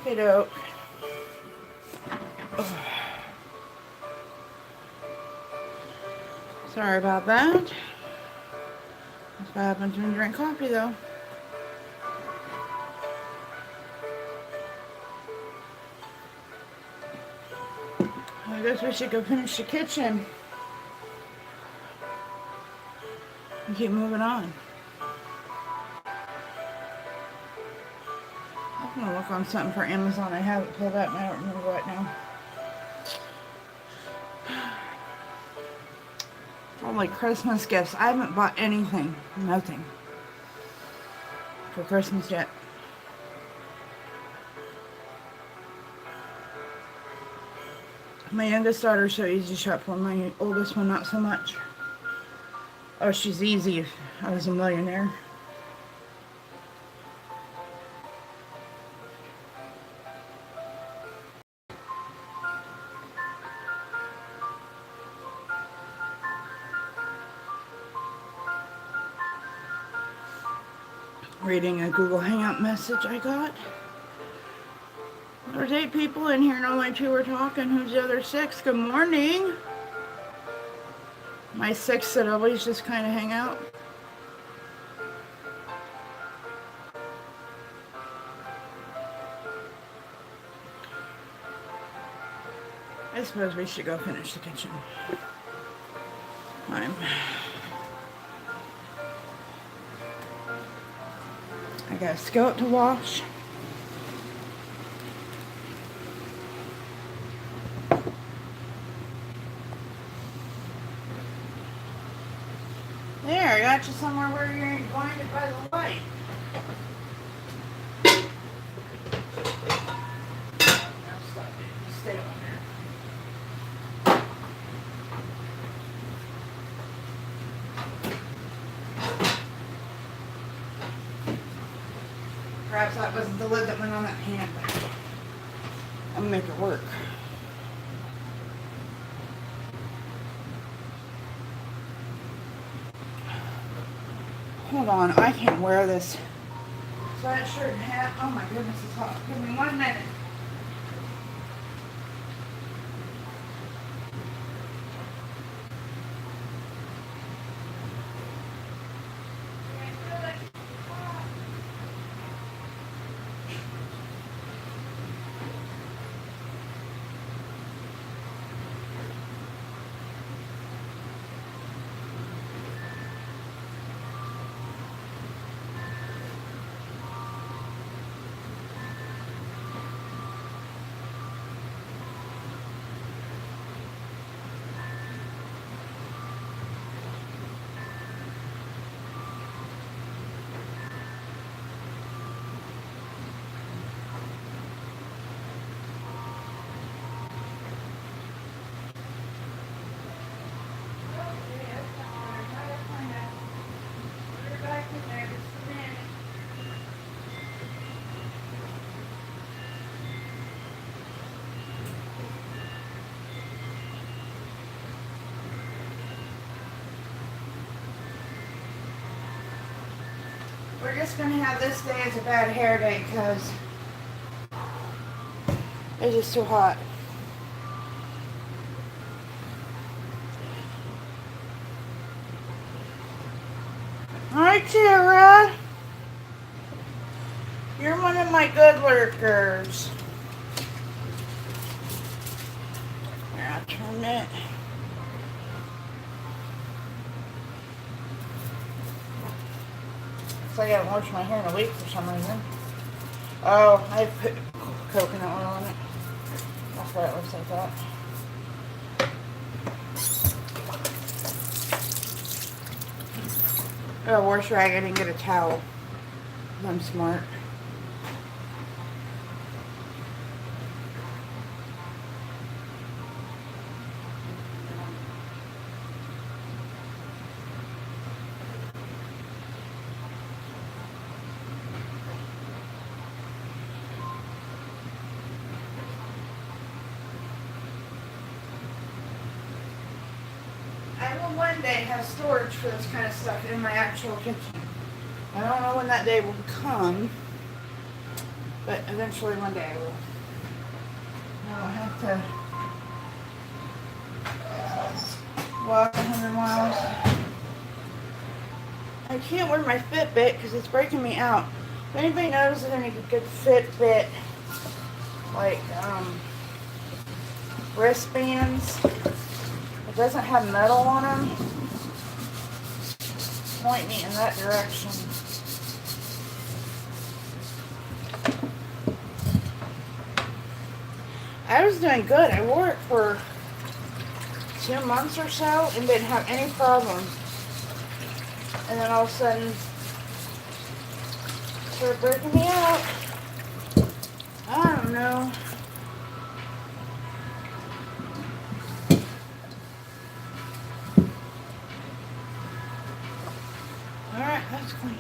Okay, doke. Sorry about that. That's what happens when you drink coffee, though. I guess we should go finish the kitchen and keep moving on. I'm gonna look on something for Amazon. I have it pulled up and I don't remember what now. Probably Christmas gifts. I haven't bought anything. Nothing. For Christmas yet. My youngest daughter's so easy to shop for. My oldest one, not so much. Oh, she's easy if I was a millionaire. Reading a Google Hangout message I got. There's 8 people in here and only 2 are talking. Who's the other 6? Good morning. My 6 that always just kind of hang out. I suppose we should go finish the kitchen. I got a skillet to wash. There, I got you somewhere where you ain't blinded by the light. Stay on there. Perhaps that wasn't the lid that went on that pan, but I'm gonna make it work. Hold on, I can't wear this sweatshirt and hat. Oh my goodness, it's hot. Give me 1 minute. We're just going to have this day as a bad hair day because it's just too hot. Hi, Tara. You're one of my good lurkers. Here, I'll turn it. Looks like I haven't washed my hair in a week for some reason. Oh, I put coconut oil in it. That's why it looks like that. Oh, wash rag. I didn't get a towel. I'm smart. I will one day have storage for this kind of stuff in my actual kitchen. I don't know when that day will come, but eventually one day I will. I don't have to walk 100 miles. I can't wear my Fitbit because it's breaking me out. If anybody knows of any good Fitbit, like wristbands, it doesn't have metal on them, point me in that direction. I was doing good. I wore it for 2 months or so and didn't have any problems. And then all of a sudden, it started breaking me out. I don't know. Alright, that's clean.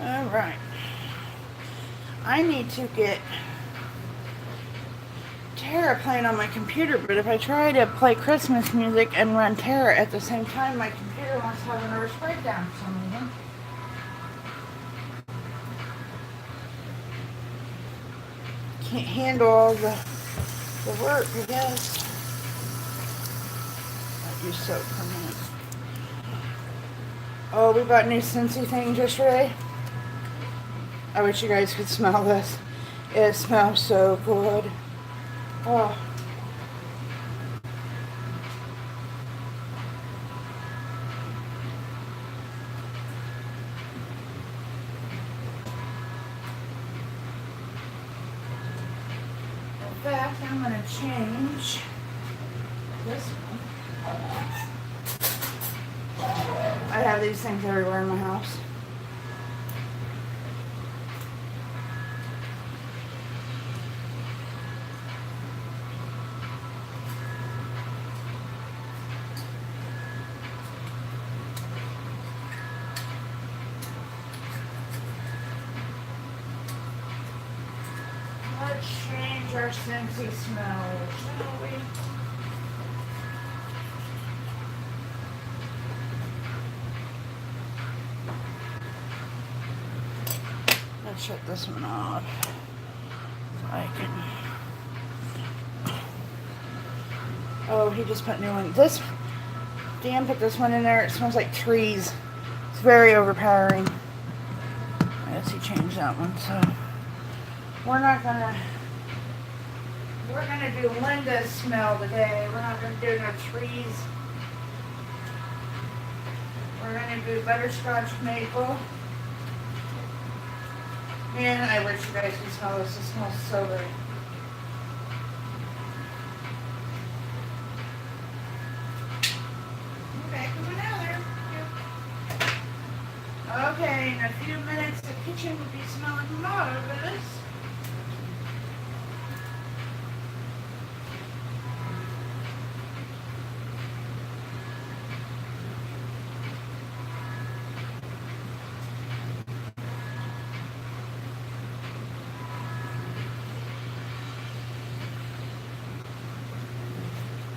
Alright. I need to get Terra playing on my computer, but if I try to play Christmas music and run Terra at the same time, my computer wants to have a nervous breakdown for some reason. Can't handle all the work, I guess. I use soap for a minute. Oh, we bought new Scentsy things yesterday. I wish you guys could smell this. It smells so good. Oh. In fact, I'm going to change this one. I have these things everywhere in my house. change our Scentsy smells, shall we? Let's shut this one off so I can. Oh, he just put new one. This Dan put this one in there. It smells like trees. It's very overpowering. I guess he changed that one, so we're gonna do Linda's smell today. We're not gonna do no trees. We're gonna do butterscotch maple. Man, I wish you guys could smell this. It smells so good. Okay, come on out there. Okay, in a few minutes the kitchen will be smelling marvelous.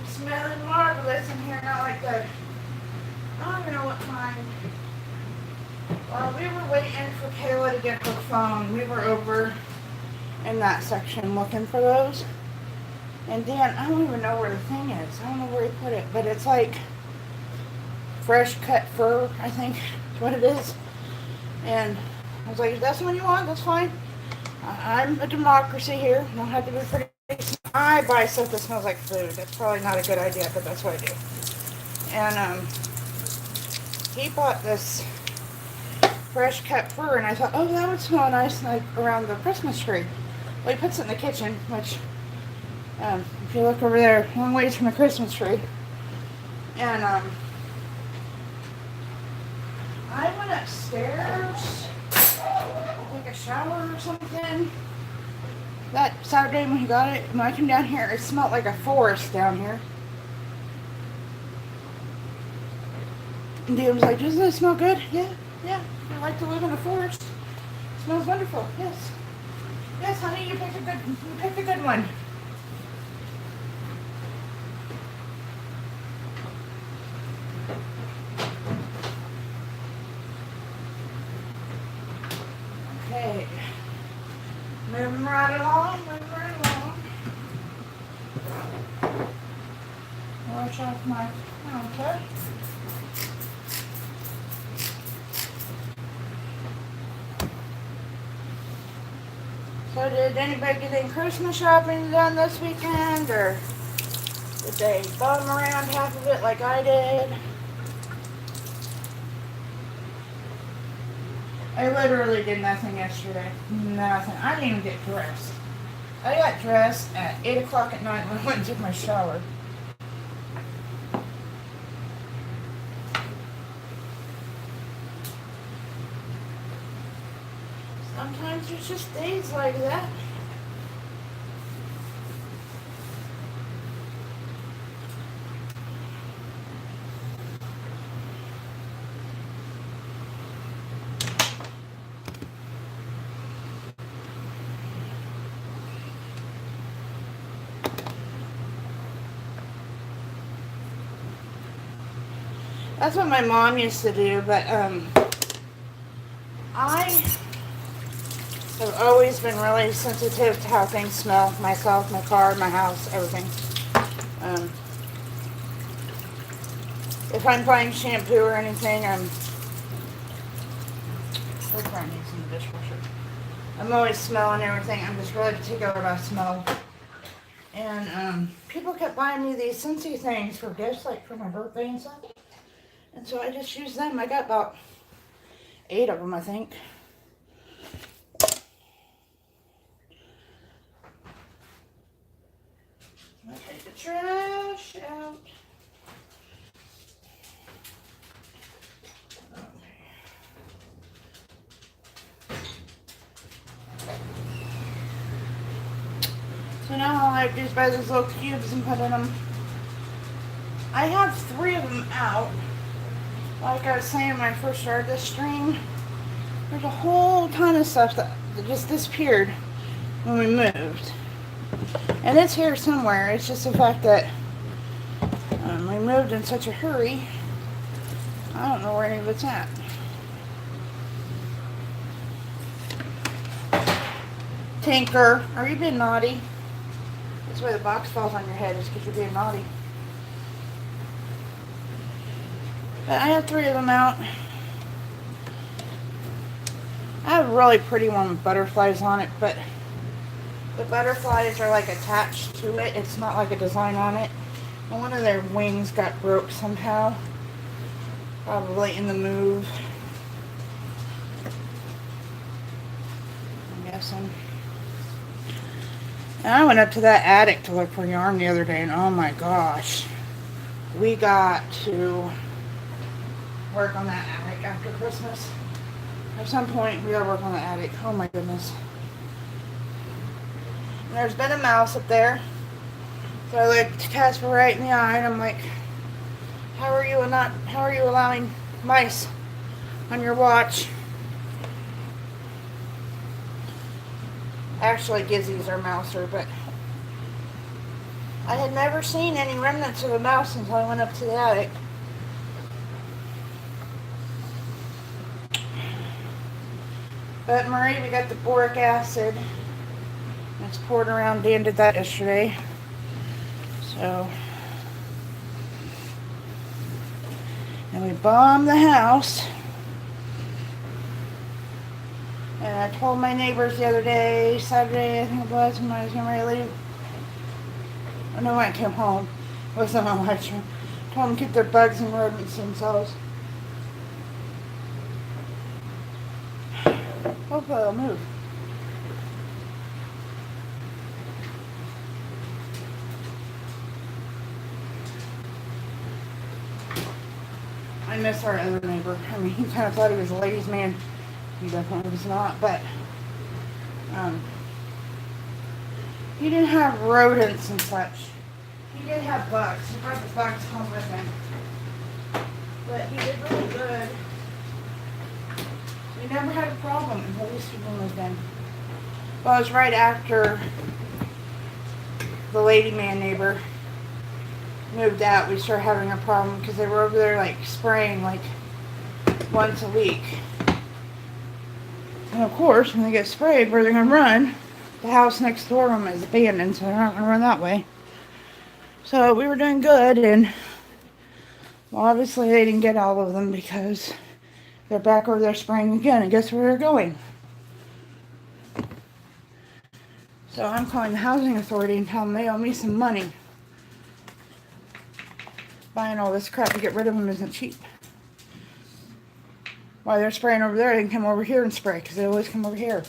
Smelling marvelous in here, not like that. I don't even know what time. While we were waiting for Kayla to get her phone, we were over in that section looking for those. And Dan, I don't even know where the thing is. I don't know where he put it, but it's like fresh cut fur, I think is what it is. And I was like, if that's the one you want, that's fine. I'm a democracy here. I don't have to be pretty. I buy stuff that smells like food. That's probably not a good idea, but that's what I do. And he bought this fresh cut fur, and I thought, oh, that would smell nice like around the Christmas tree. Well, he puts it in the kitchen, which if you look over there, long ways from the Christmas tree. And I went upstairs, take a shower or something. That Saturday when he got it, when I came down here, it smelled like a forest down here. And Dan was like, doesn't it smell good? Yeah. I like to live in a forest. It smells wonderful. Yes. Yes, honey, you picked a good one. Okay. Moving right along. Wash off my counter. So did anybody get any Christmas shopping done this weekend, or did they bum around half of it like I did? I literally did nothing yesterday. Nothing. I didn't even get dressed. I got dressed at 8 o'clock at night when I went and took my shower. Sometimes there's just days like that. That's what my mom used to do, but I have always been really sensitive to how things smell. Myself, my car, my house, everything. If I'm buying shampoo or anything, we'll try and use in the dishwasher. I'm always smelling everything. I'm just really particular about smell. And people kept buying me these Scentsy things for gifts, like for my birthday and stuff. And so I just used them. I got about 8 of them, I think. I'm gonna take the trash out. So now all I have to do is buy those little cubes and put in them. I have 3 of them out. Like I was saying when I first started this stream, there's a whole ton of stuff that just disappeared. when we moved. And it's here somewhere. It's just the fact that we moved in such a hurry. I don't know where any of it's at. Tinker, are you being naughty? That's why the box falls on your head, is because you're being naughty. But I have 3 of them out. I have a really pretty one with butterflies on it, but the butterflies are like attached to it. It's not like a design on it. And one of their wings got broke somehow. Probably in the move. I'm guessing. And I went up to that attic to look for yarn the other day, and oh my gosh. We got to work on that attic after Christmas. At some point, we gotta work on the attic. Oh my goodness. And there's been a mouse up there. So I looked Casper right in the eye, and I'm like, how are you allowing mice on your watch? Actually, Gizzy's our mouser, but I had never seen any remnants of a mouse until I went up to the attic. But Marie, we got the boric acid. It's poured around. Dan did that yesterday. So, and we bombed the house. And I told my neighbors the other day, Saturday I think it was, when I was getting ready to leave. Oh no, when I came home. It wasn't on my trip. Told them to keep their bugs and rodents to themselves. Hopefully they'll move. I miss our other neighbor. I mean, he kind of thought he was a ladies' man. He definitely was not, but he didn't have rodents and such. He did have bugs. He brought the bugs home with him. But he did really good. We never had a problem until these people moved in. Well, it was right after the lady man neighbor moved out. We started having a problem because they were over there like spraying like once a week. And of course, when they get sprayed, where they're going to run? The house next door to them is abandoned, so they're not going to run that way. So we were doing good, and well, obviously they didn't get all of them because they're back over there spraying again, and guess where they're going? So I'm calling the housing authority and telling them they owe me some money. Buying all this crap to get rid of them isn't cheap. While they're spraying over there, they can come over here and spray, because they always come over here.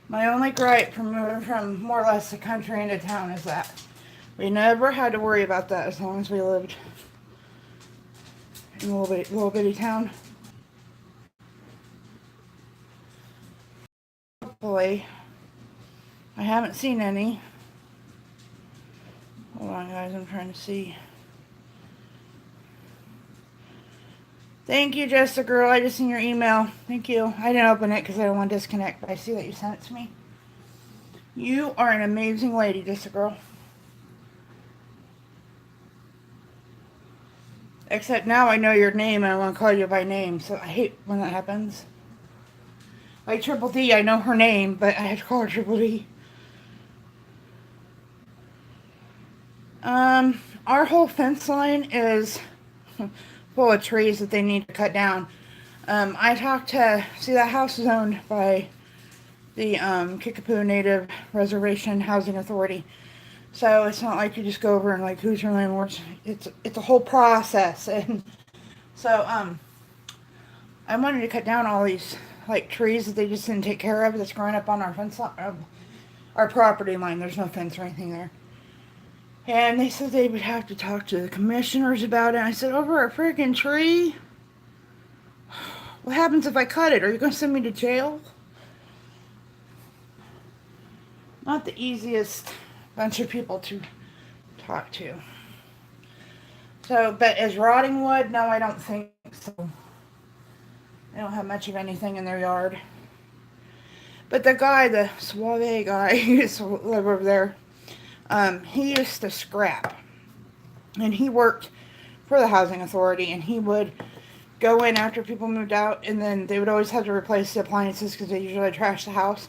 My only gripe from moving from more or less the country into town is that we never had to worry about that as long as we lived in a little bitty town. Hopefully, I haven't seen any. Hold on, guys, I'm trying to see. Thank you, Jessica girl. I just seen your email. Thank you. I didn't open it because I don't want to disconnect, but I see that you sent it to me. You are an amazing lady, Jessica girl. Except now I know your name and I want to call you by name, so I hate when that happens. Like Triple D, I know her name, but I have to call her Triple D. Our whole fence line is full of trees that they need to cut down. I talked to, see, that house is owned by the Kickapoo Native Reservation Housing Authority. So it's not like you just go over and like, who's your landlord? It's a whole process. And so I wanted to cut down all these like trees that they just didn't take care of that's growing up on our fence line, our property line. There's no fence or anything there. And they said they would have to talk to the commissioners about it. And I said, over a freaking tree? What happens if I cut it? Are you going to send me to jail? Not the easiest bunch of people to talk to. So, but as rotting wood, no, I don't think so. They don't have much of anything in their yard. But the guy, the suave guy who used to live over there, he used to scrap. And he worked for the housing authority, and he would go in after people moved out, and then they would always have to replace the appliances because they usually trash the house.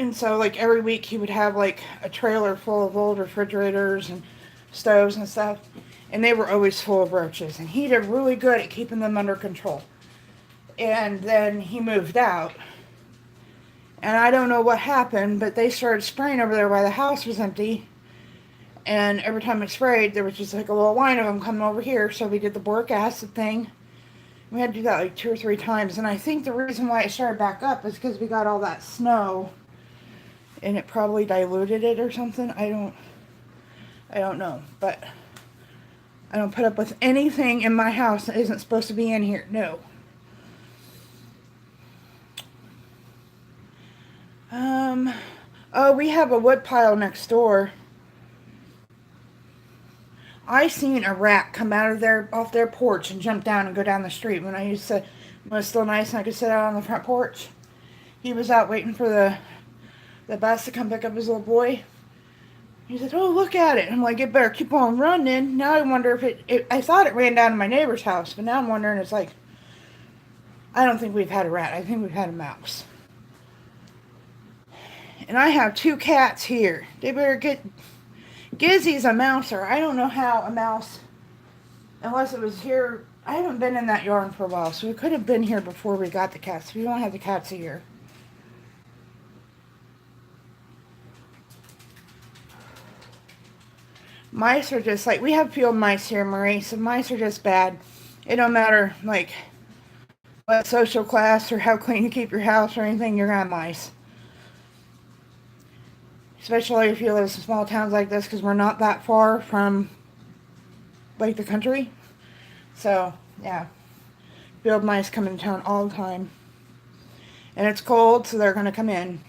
And so, like, every week he would have, like, a trailer full of old refrigerators and stoves and stuff. And they were always full of roaches. And he did really good at keeping them under control. And then he moved out. And I don't know what happened, but they started spraying over there while the house was empty. And every time it sprayed, there was just like a little line of them coming over here. So we did the boric acid thing. We had to do that like 2 or 3 times. And I think the reason why it started back up is because we got all that snow. And it probably diluted it or something. I don't know. But I don't put up with anything in my house that isn't supposed to be in here. No. Oh, we have a wood pile next door. I seen a rat come out of their off their porch and jump down and go down the street when it was still nice and I could sit out on the front porch. He was out waiting for the bus to come pick up his little boy. He said, "Oh, look at it." I'm like, "It better keep on running." Now I wonder if I thought it ran down to my neighbor's house, but now I'm wondering, it's like, I don't think we've had a rat. I think we've had a mouse. And I have 2 cats here. They better get... Gizzy's a mouser. I don't know how a mouse, unless it was here. I haven't been in that yard for a while, so it could have been here before we got the cats. We don't have the cats here. Mice are just like, we have field mice here, Marie, so mice are just bad. It don't matter, like, what social class or how clean you keep your house or anything, you're gonna have mice. Especially if you live in small towns like this, because we're not that far from, like, the country. So, yeah. Field mice come into town all the time. And it's cold, so they're going to come in.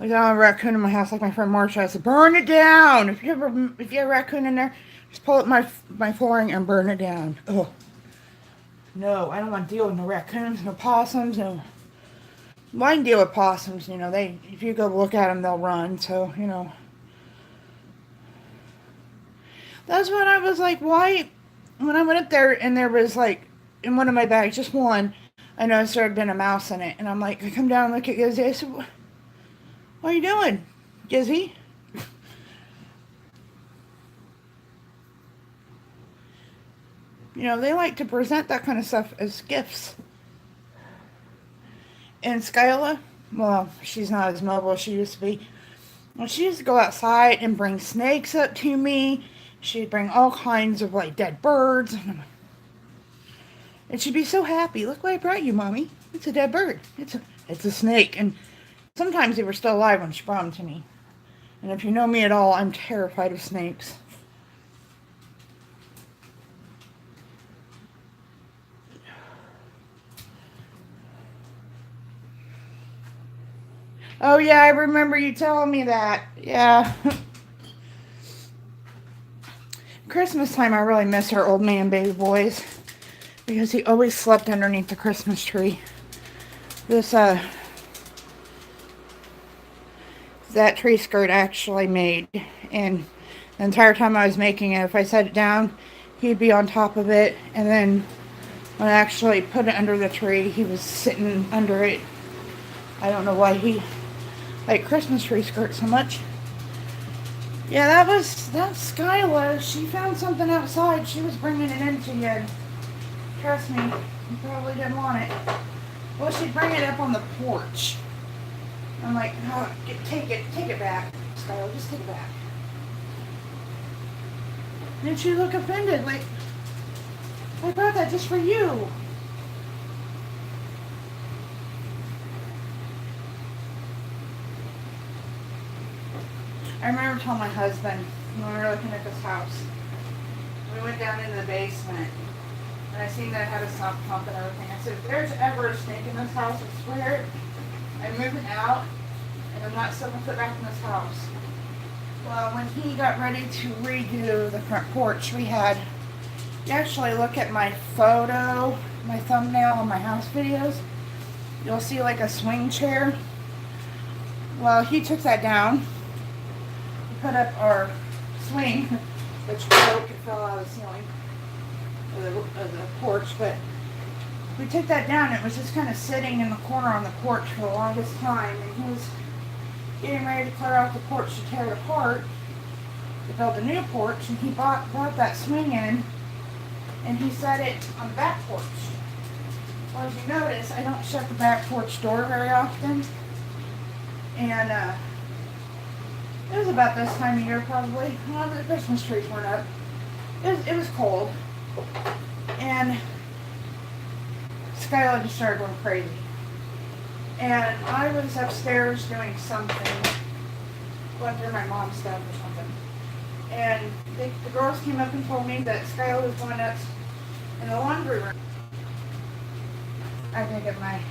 Like, I have a raccoon in my house, like my friend Marsha. I said, burn it down! If you have a raccoon in there, just pull up my flooring and burn it down. Ugh. No, I don't want to deal with no raccoons, no possums, no... Well, I can deal with possums, you know, if you go look at them, they'll run, so, you know. That's when I was like, why... When I went up there, and there was, like, in one of my bags, just one, I noticed there had been a mouse in it, and I'm like, I come down and look at Gizzy, I said, what are you doing, Gizzy? You know, they like to present that kind of stuff as gifts. And Skyla, well, she's not as mobile as she used to be. Well, she used to go outside and bring snakes up to me. She'd bring all kinds of, like, dead birds. And she'd be so happy. Look what I brought you, Mommy. It's a dead bird. It's a snake. And sometimes they were still alive when she brought them to me. And if you know me at all, I'm terrified of snakes. Oh, yeah, I remember you telling me that. Yeah. Christmas time, I really miss our old man baby boys. Because he always slept underneath the Christmas tree. That tree skirt actually made. And the entire time I was making it, if I set it down, he'd be on top of it. And then when I actually put it under the tree, he was sitting under it. I don't know why he... like Christmas tree skirt so much. Yeah, that's Skyla. She found something outside. She was bringing it into you. Trust me, you probably didn't want it. Well, she'd bring it up on the porch. I'm like, oh, take it back, Skyla. Just take it back. And she looked offended, like, I brought that just for you. I remember telling my husband when we were looking at this house, we went down into the basement, and I seen that it had a sump pump and everything. I said, if there's ever a snake in this house, I swear, I'm moving out, and I'm not stepping foot back in this house. Well, when he got ready to redo the front porch, we had, you actually look at my photo, my thumbnail on my house videos, you'll see like a swing chair. Well, he took that down. He put up our swing, which broke, it fell out of the ceiling of the porch, but we took that down. It was just kind of sitting in the corner on the porch for the longest time, and he was getting ready to clear out the porch to tear it apart to build a new porch, and he brought that swing in, and he set it on the back porch. Well, as you notice, I don't shut the back porch door very often, and it was about this time of year probably. Well, the Christmas trees weren't up. It was cold, and Skylar just started going crazy. And I was upstairs doing something, going through my mom's stuff or something. And the girls came up and told me that Skylar was going nuts in the laundry room. I think it might.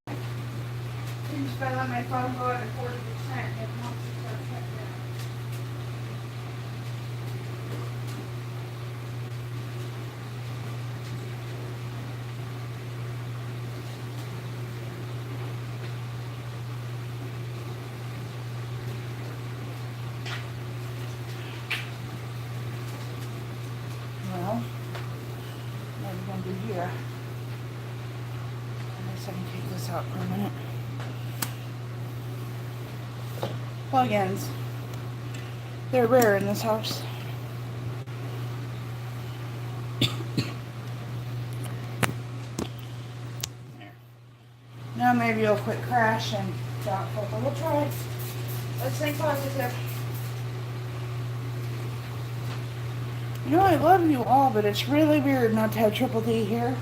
Just by letting my phone go at 40%, it wants to start shutting down. Well, what are we going to do here? I guess I can take this out for a minute. Plug-ins. They're rare in this house. Now maybe it'll quit crash and doubtful, but we'll try. Let's think positive. You know, I love you all, but it's really weird not to have Triple D here.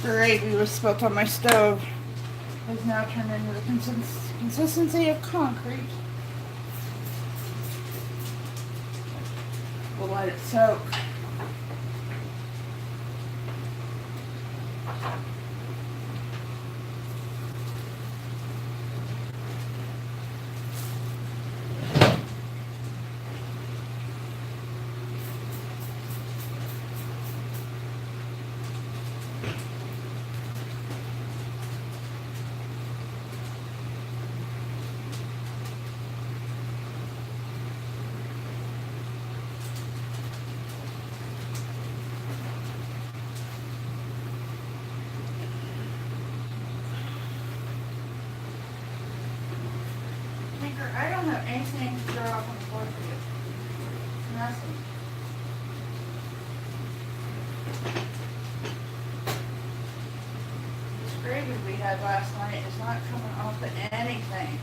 The gravy was spilt on my stove has now turned into the consistency of concrete. We'll let it soak. I don't have anything to throw off on the floor for you. Nothing. This gravy we had last night is not coming off of anything.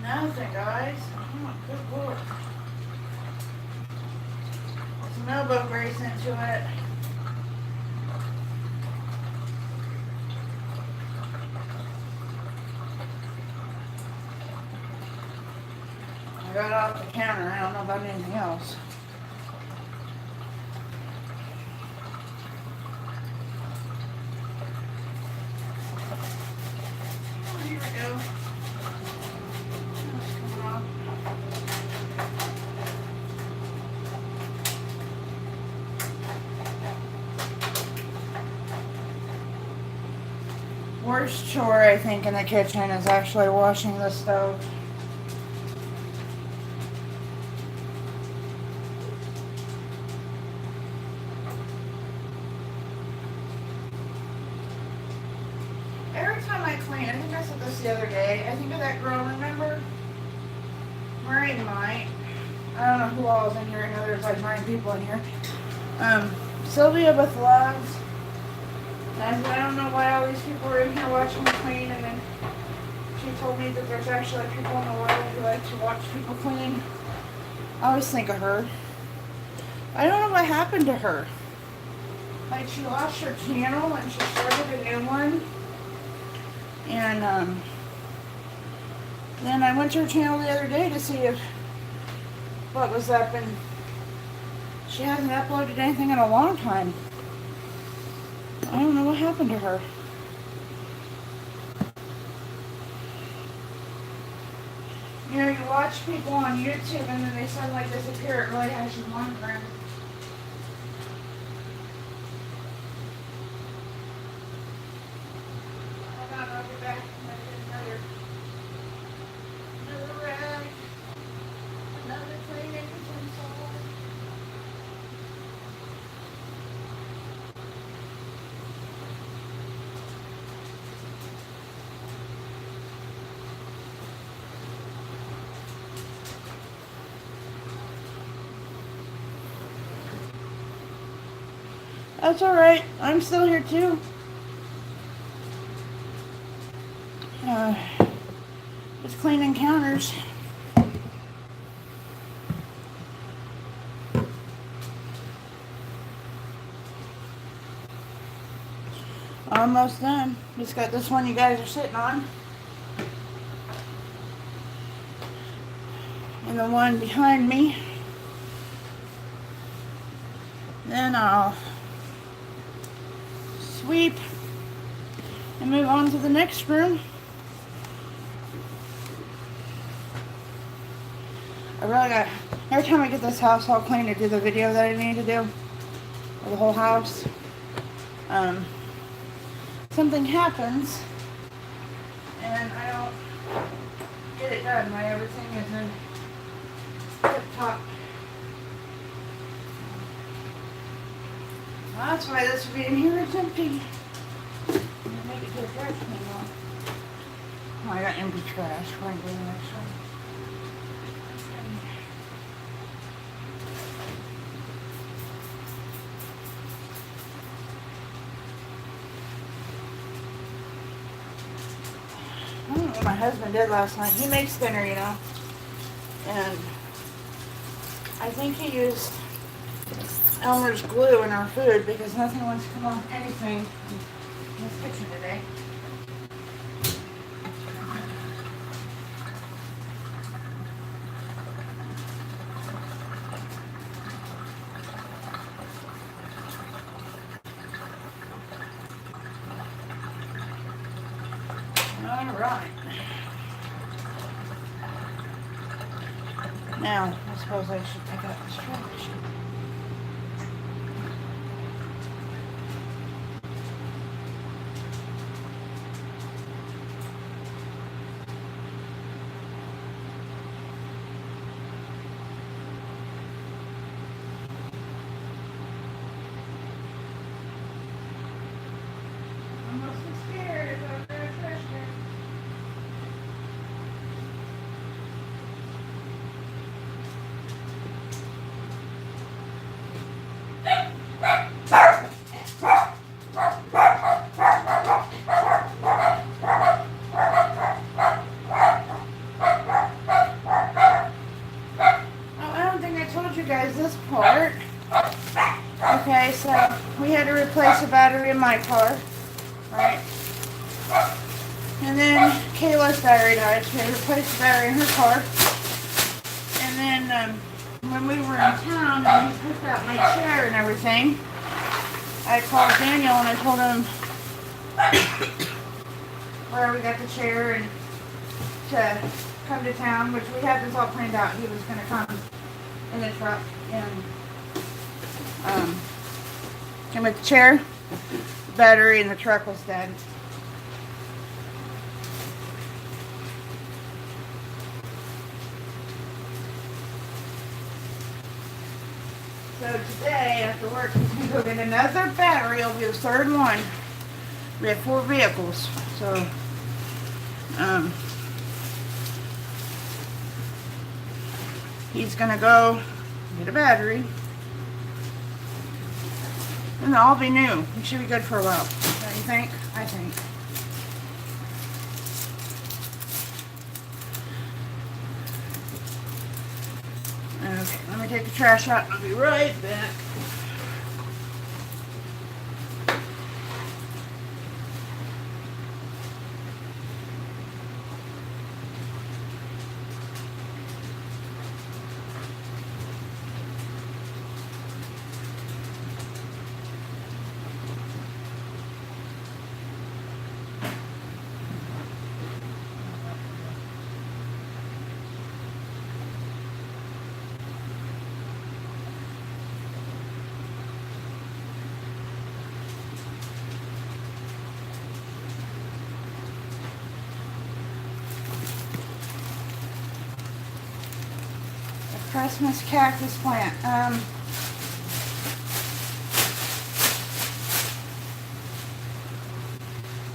Nothing, guys. Oh, good lord. Some elbow grease into it. I got it off the counter. I don't know about anything else. Oh, here we go. That's coming off. Worst chore, I think, in the kitchen is actually washing the stove. Every time I clean, I think I said this the other day, I think of that girl, remember? Murray might. I don't know who all is in here. I know there's like 9 people in here. Sylvia with loves. I said, I don't know why all these people are in here watching me clean, and then she told me that there's actually people in the world who like to watch people clean. I always think of her. I don't know what happened to her. Like, she lost her channel and she started a new one, And then I went to her channel the other day to see if what was up, and she hasn't uploaded anything in a long time. I don't know what happened to her. You know, you watch people on YouTube and then they suddenly disappear. It really has you wondering. Hold on, I'll be back. I'm going to get another rag. Another cleaning utensil. That's alright. I'm still here too. Just cleaning counters. Almost done. Just got this one you guys are sitting on. And the one behind me. Then I'll sweep and move on to the next room. I really got, every time I get this house all clean to do the video that I need to do, of the whole house, something happens and I don't get it done. My everything is in tip top. That's why this would be in here is empty. Make it to a trash can now. Oh, I got empty trash. We're going to do the next one. I don't know what my husband did last night. He makes dinner, you know. And I think he used Elmer's glue in our food because nothing wants to come off anything in this kitchen today. Alright. Now, I suppose I should pick up this trash. Okay, so we had to replace a battery in my car, right? And then Kayla's battery died, so we replaced the battery in her car. And then when we were in town and he picked out my chair and everything, I called Daniel and I told him where we got the chair and to come to town, which we had this all planned out. He was going to come in the truck and came with the chair, the battery, and the truck was dead. So today, after work, he's going to go get another battery. It'll be the third one. We have 4 vehicles, so he's going to go get a battery. And they'll all be new. It should be good for a while. Don't you think? I think. Okay, let me take the trash out. I'll be right back. Christmas cactus plant.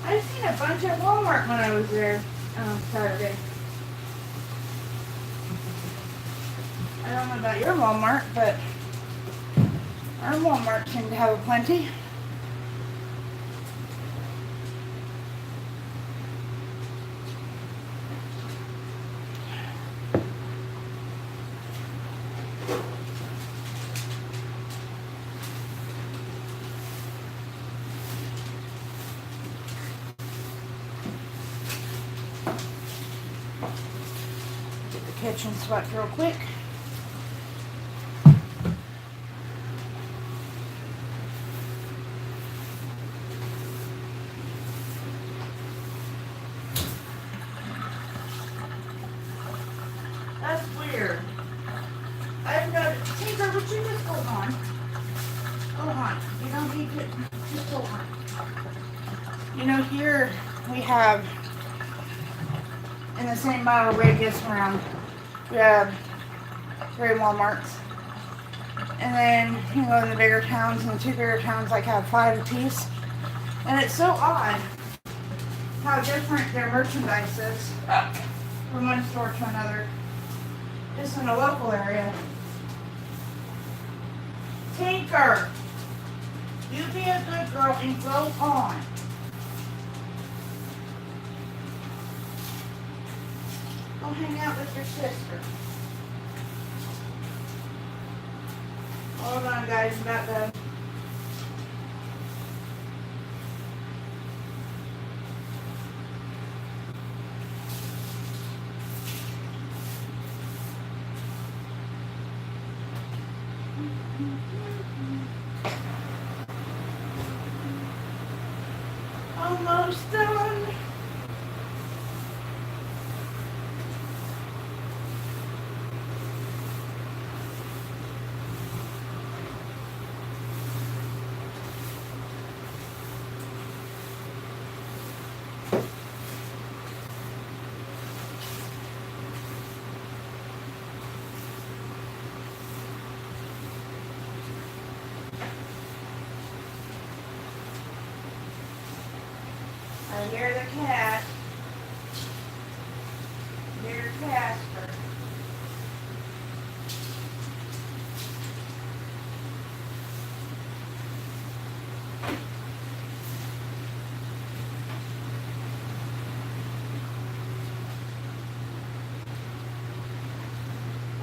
I've seen a bunch at Walmart when I was there Saturday. I don't know about your Walmart, but our Walmart seemed to have a plenty. Get the kitchen swept real quick. That's weird. I've noticed. Tinker, would you just hold on? Hold on. You don't need to. Just hold on. You know, here we have, in the same mile radius around, we have 3 Walmarts. And then you go in the bigger towns, and the 2 bigger towns like have 5 apiece. And it's so odd how different their merchandise is from one store to another. Just in a local area. Tinker, you be a good girl and go on. Go hang out with your sister. Hold on, guys, I'm about done. Almost done. I hear the cat. Hear Casper.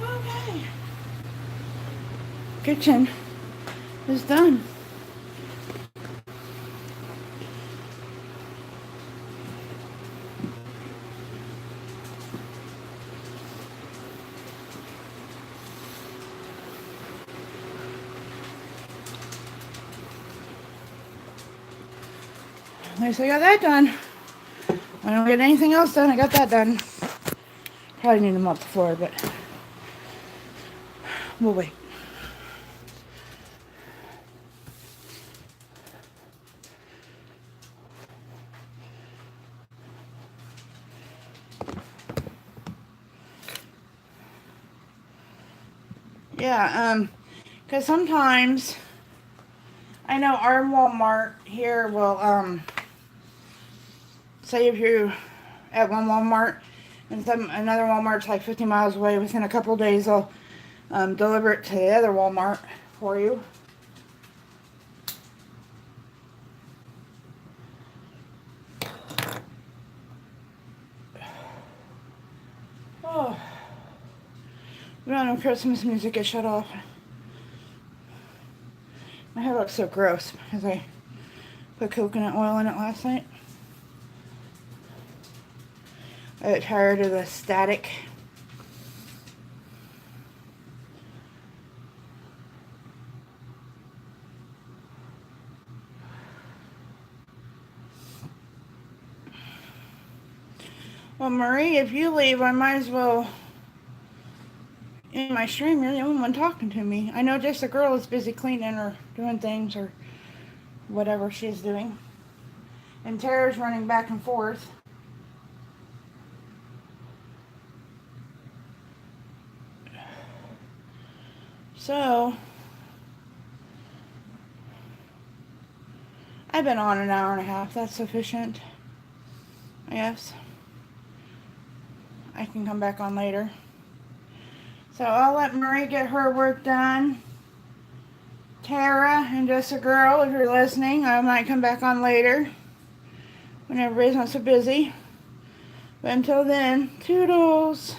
Okay. Kitchen is done. At least I got that done. I don't get anything else done. I got that done. Probably need to mop the floor, but we'll wait. Yeah, because sometimes I know our Walmart here will, say if you're at one Walmart and another Walmart's like 50 miles away, within a couple of days they'll deliver it to the other Walmart for you. Oh, we don't know, Christmas music gets shut off. My hair looks so gross because I put coconut oil in it last night. I get tired of the static. Well, Marie, if you leave, I might as well end my stream. You're the only one talking to me. I know just the girl is busy cleaning or doing things or whatever she's doing. And Tara's running back and forth. So, I've been on an hour and a half. That's sufficient. Yes. I can come back on later. So I'll let Marie get her work done. Tara and Just a Girl, if you're listening, I might come back on later when everybody's not so busy. But until then, toodles.